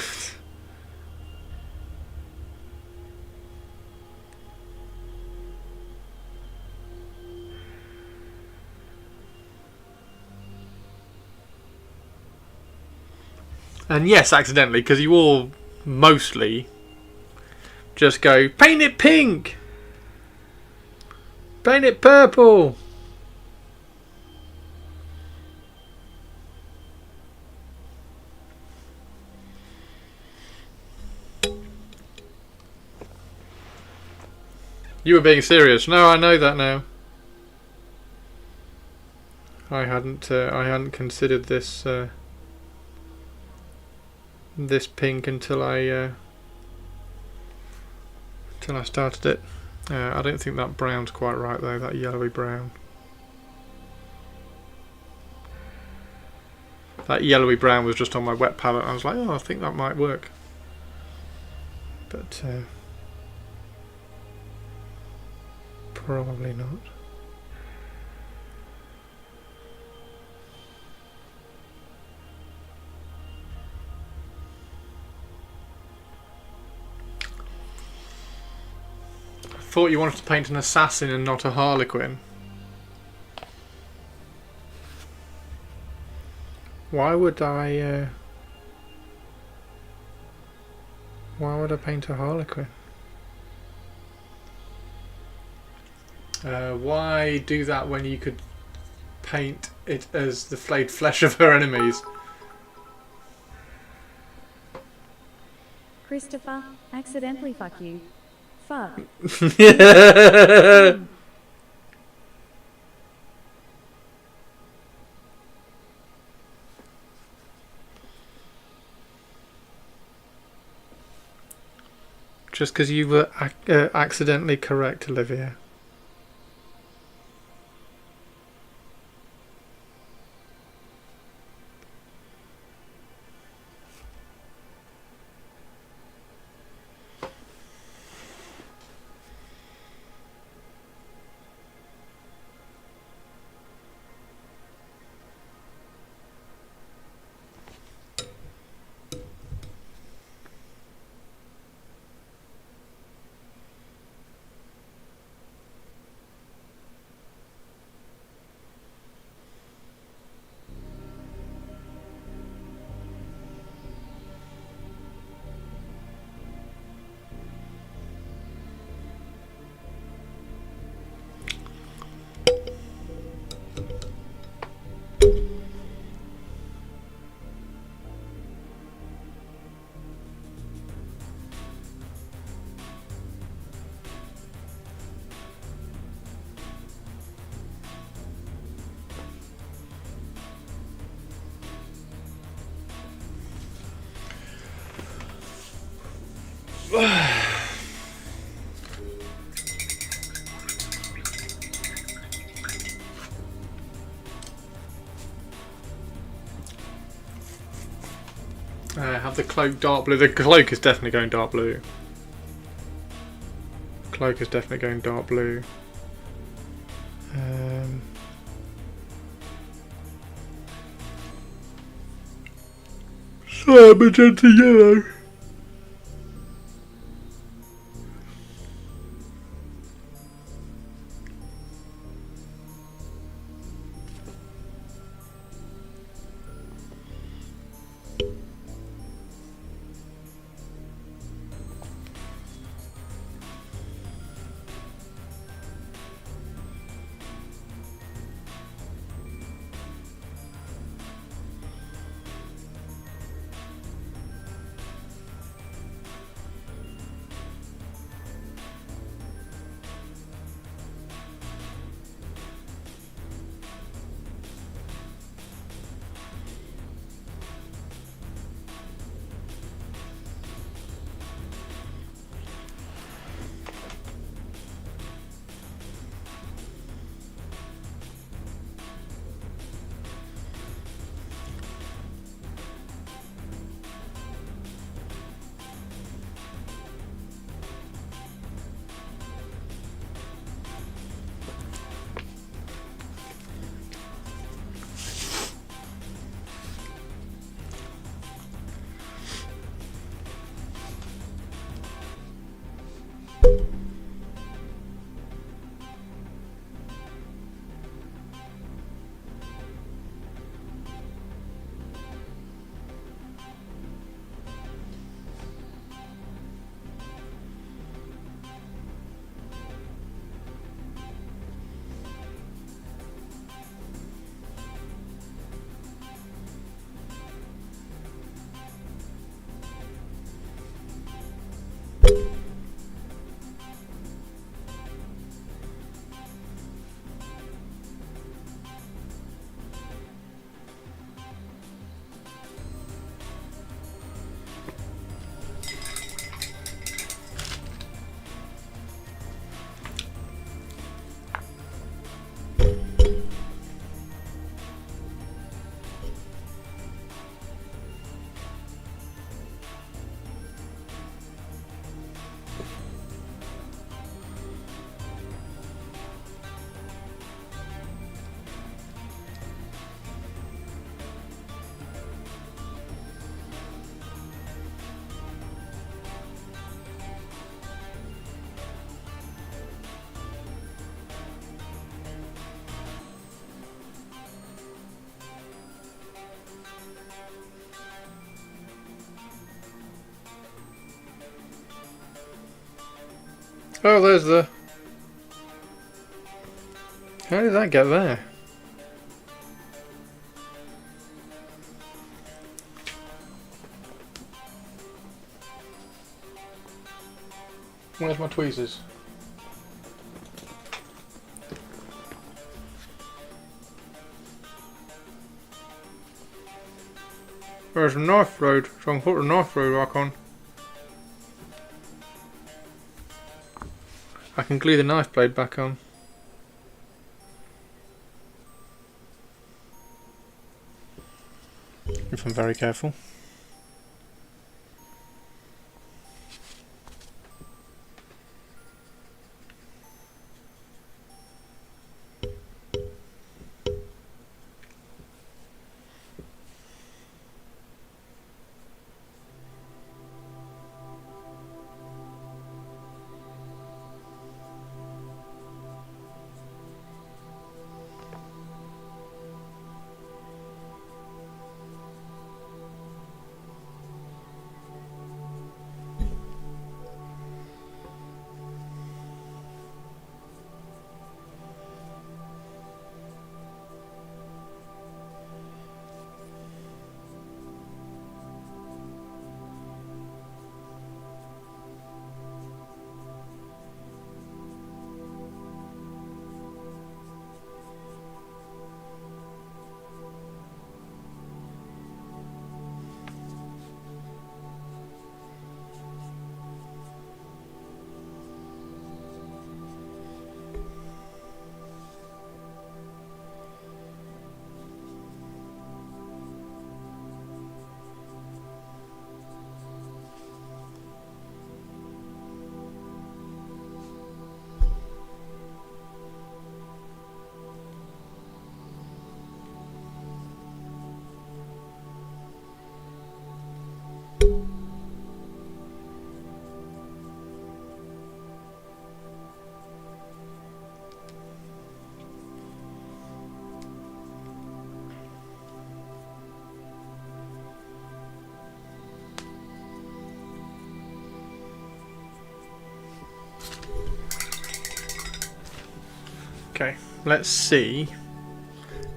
S1: And yes, accidentally, because you all mostly just go, paint it pink! Paint it purple! You were being serious. No, I know that now. I hadn't considered this this pink until I started it. I don't think that brown's quite right though. That yellowy brown. That yellowy brown was just on my wet palette. I was like, oh, I think that might work. But probably not. I thought you wanted to paint an assassin and not a harlequin. Why would I paint a harlequin? Why do that when you could paint it as the flayed flesh of her enemies?
S2: Christopher, accidentally fuck you. Fuck.
S1: Just because you were accidentally correct, Olivia. Have the cloak dark blue. The cloak is definitely going dark blue. Cloak is definitely going dark blue. So magenta yellow. Oh, there's the... How did that get there? Where's my tweezers? There's a knife blade, so I can put the knife blade back on. I can glue the knife blade back on. If I'm very careful. Okay, let's see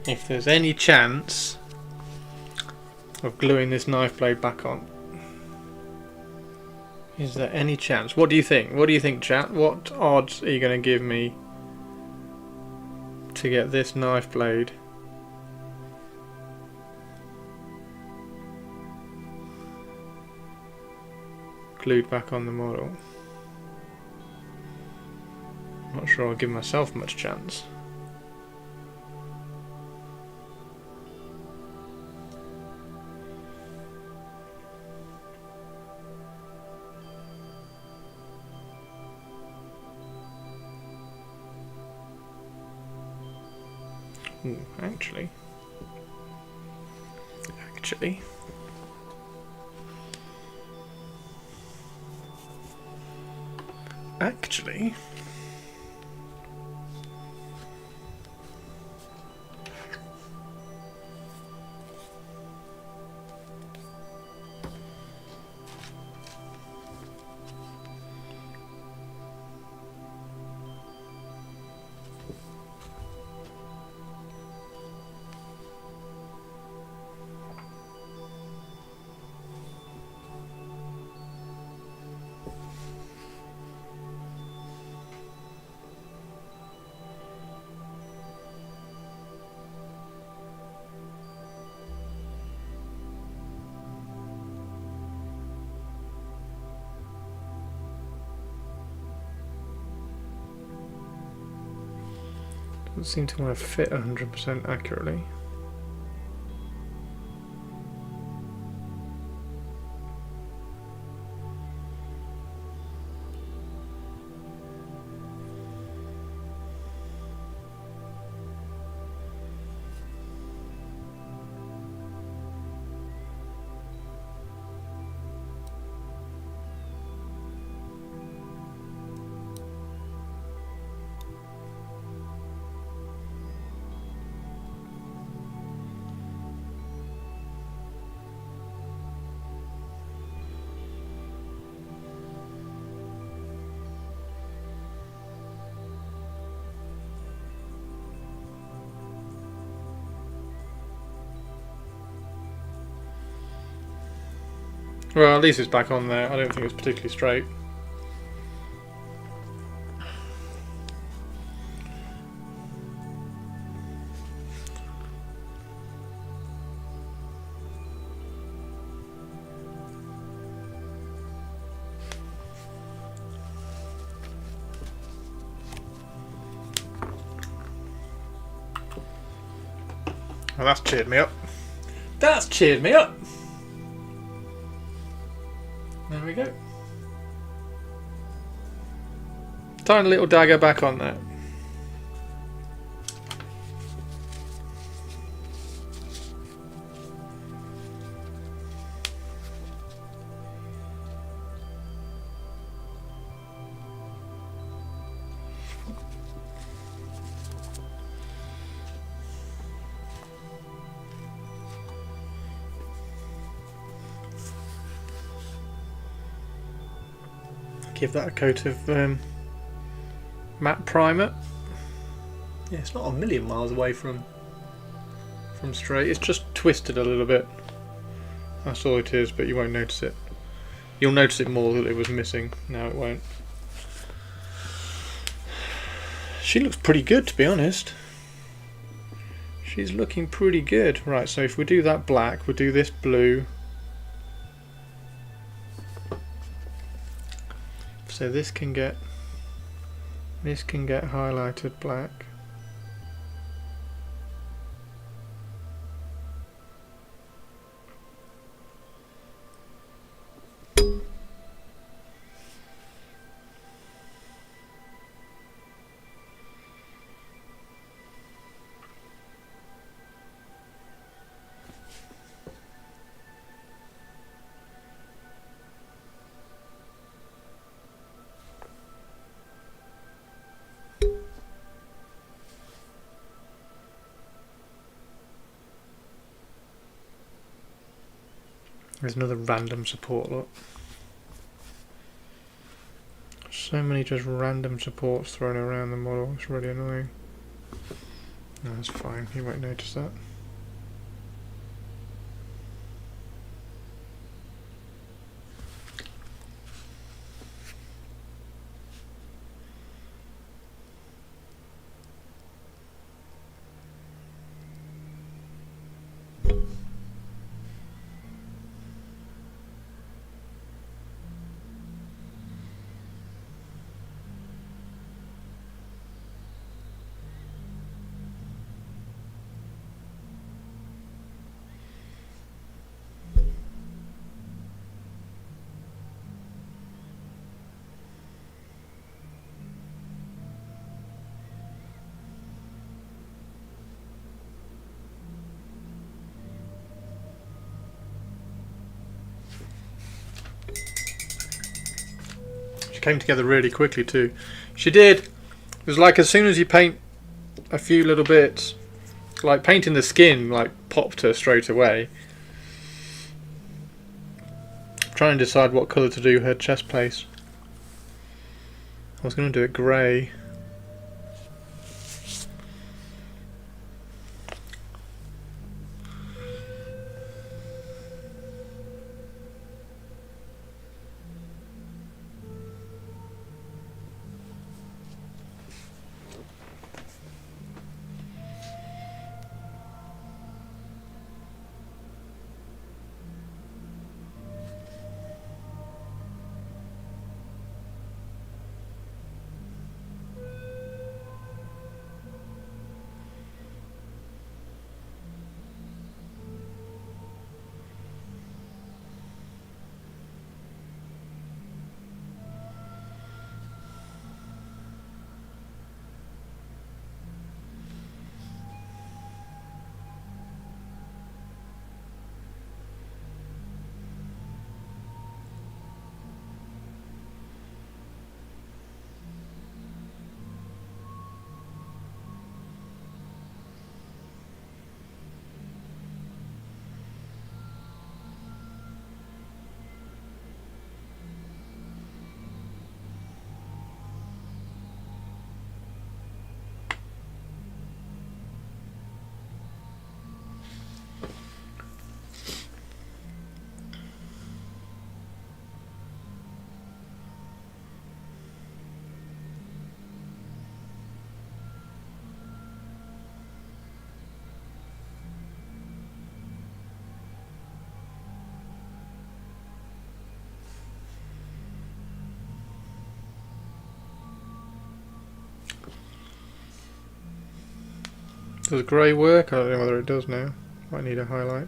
S1: if there's any chance of gluing this knife blade back on. Is there any chance? What do you think? What do you think, chat? What odds are you going to give me to get this knife blade glued back on the model? Not sure I'll give myself much chance. Ooh, actually, doesn't seem to want to fit 100% accurately. Well, at least it's back on there. I don't think it's particularly straight. Well, that's cheered me up. That's cheered me up. There we go. Tiny little dagger back on there. Give that a coat of matte primer. Yeah, it's not a million miles away from straight. It's just twisted a little bit. That's all it is, but you won't notice it. You'll notice it more that it was missing. Now it won't. She looks pretty good, to be honest. She's looking pretty good. Right, so if we do that black, we'll do this blue. So this can get highlighted black. There's another random support, look. So many just random supports thrown around the model, it's really annoying. No, that's fine, you won't notice that. Came together really quickly too. She did. It was like as soon as you paint a few little bits, like painting the skin, like popped her straight away. I'm trying to decide what colour to do her chest plate. I was going to do it grey. Does grey work? I don't know whether it does now. Might need a highlight.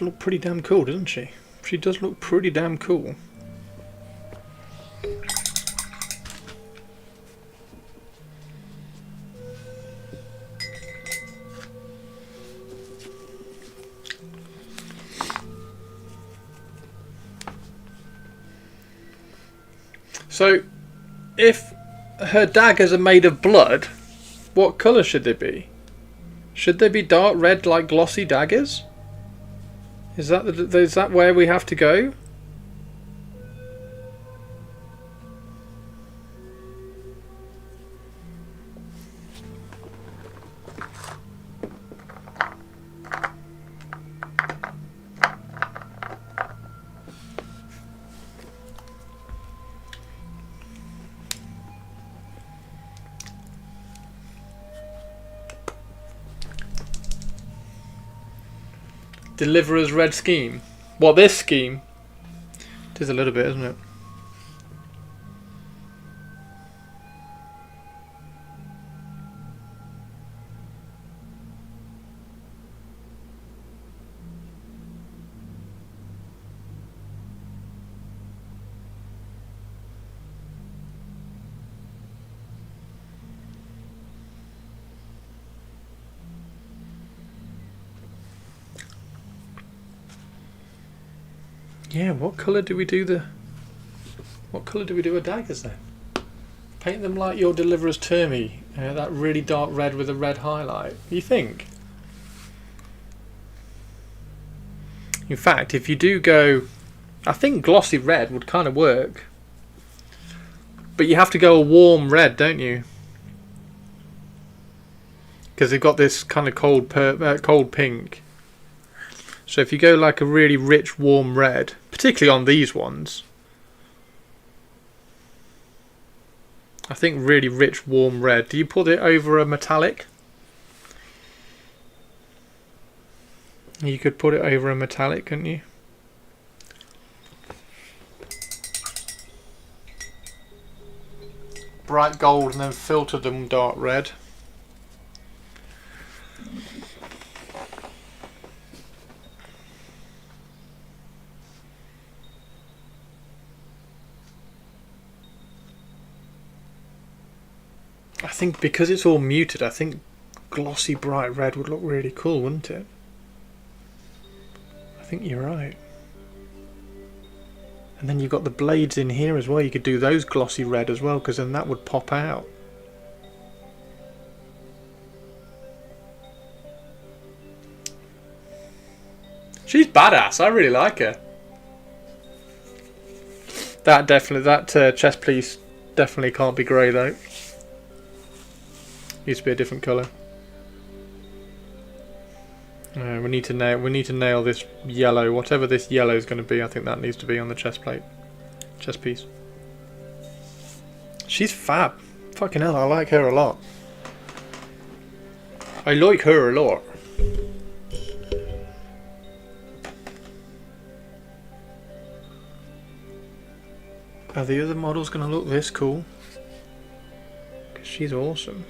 S1: Look pretty damn cool, doesn't she? She does look pretty damn cool. So, if her daggers are made of blood, what colour should they be? Should they be dark red like glossy daggers? Is that where we have to go? Deliverer's red scheme. What, this scheme? It is a little bit, isn't it? Yeah, what colour do we do our daggers then? Paint them like your Deliverer's Termy, that really dark red with a red highlight. You think? In fact, if you do go, I think glossy red would kind of work. But you have to go a warm red, don't you? Because they've got this kind of cold pink. So if you go like a really rich warm red, particularly on these ones, I think really rich warm red. Do you put it over a metallic? You could put it over a metallic, couldn't you? Bright gold and then filter them dark red. I think because it's all muted, I think glossy bright red would look really cool, wouldn't it? I think you're right. And then you've got the blades in here as well. You could do those glossy red as well, because then that would pop out. She's badass. I really like her. That chest piece definitely can't be grey though. Used to be a different colour. We need to nail this yellow. Whatever this yellow is going to be, I think that needs to be on the chest piece. She's fab. Fucking hell, I like her a lot. I like her a lot. Are the other models going to look this cool? Because she's awesome.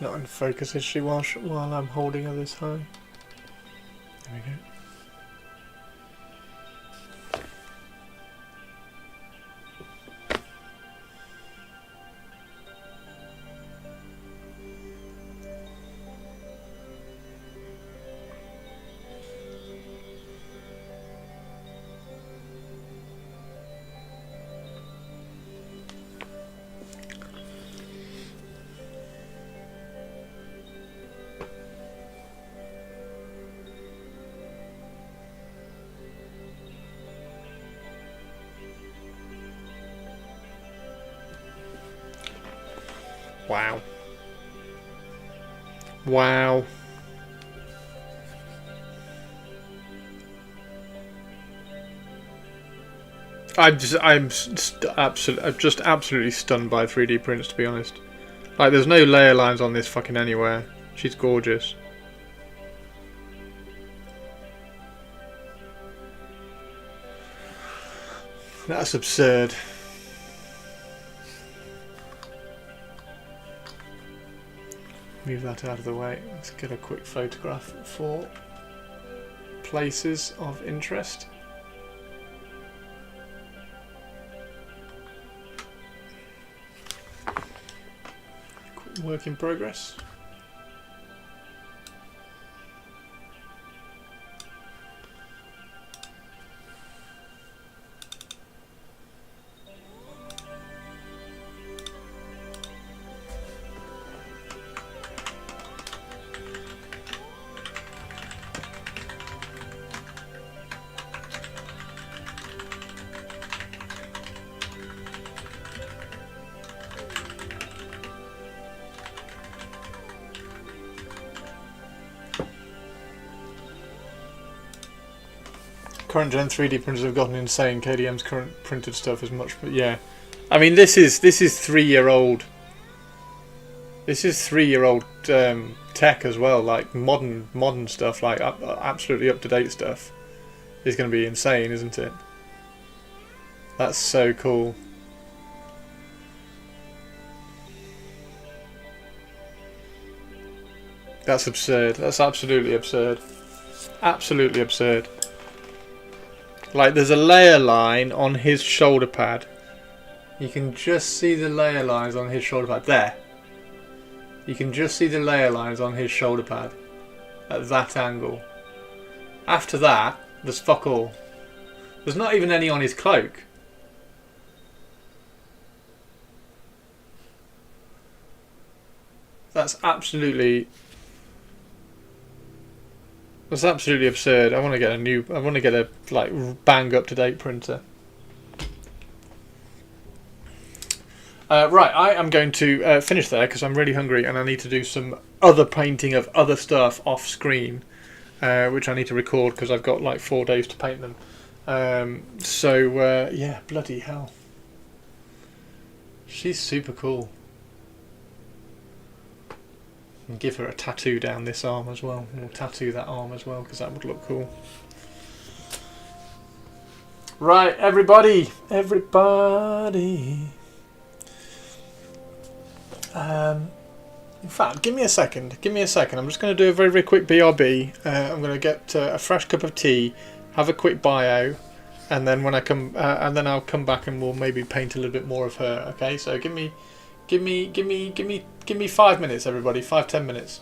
S1: Not in focus, is she, while I'm holding her this high? There we go. Wow. Wow. I'm just absolutely stunned by 3D prints, to be honest. Like, there's no layer lines on this fucking anywhere. She's gorgeous. That's absurd. Move that out of the way. Let's get a quick photograph for places of interest. Quick work in progress. Current gen 3D printers have gotten insane. KDM's current printed stuff is much, yeah. I mean, this is 3-year-old. This is 3-year-old tech as well. Like modern stuff, like absolutely up to date stuff, is going to be insane, isn't it? That's so cool. That's absurd. That's absolutely absurd. Absolutely absurd. Like, there's a layer line on his shoulder pad. You can just see the layer lines on his shoulder pad. There. You can just see the layer lines on his shoulder pad. At that angle. After that, there's fuck all. There's not even any on his cloak. That's absolutely absurd. I want to get a like bang up to date printer. Right, I am going to finish there because I'm really hungry and I need to do some other painting of other stuff off screen, which I need to record because I've got like 4 days to paint them. Yeah, bloody hell. She's super cool. And give her a tattoo down this arm as well. We'll tattoo that arm as well because that would look cool. Right, everybody. In fact, give me a second. I'm just going to do a very, very quick BRB. I'm going to get a fresh cup of tea, have a quick bio, and then when I come, and then I'll come back and we'll maybe paint a little bit more of her. Okay, so give me 5 minutes, everybody. 5-10 minutes.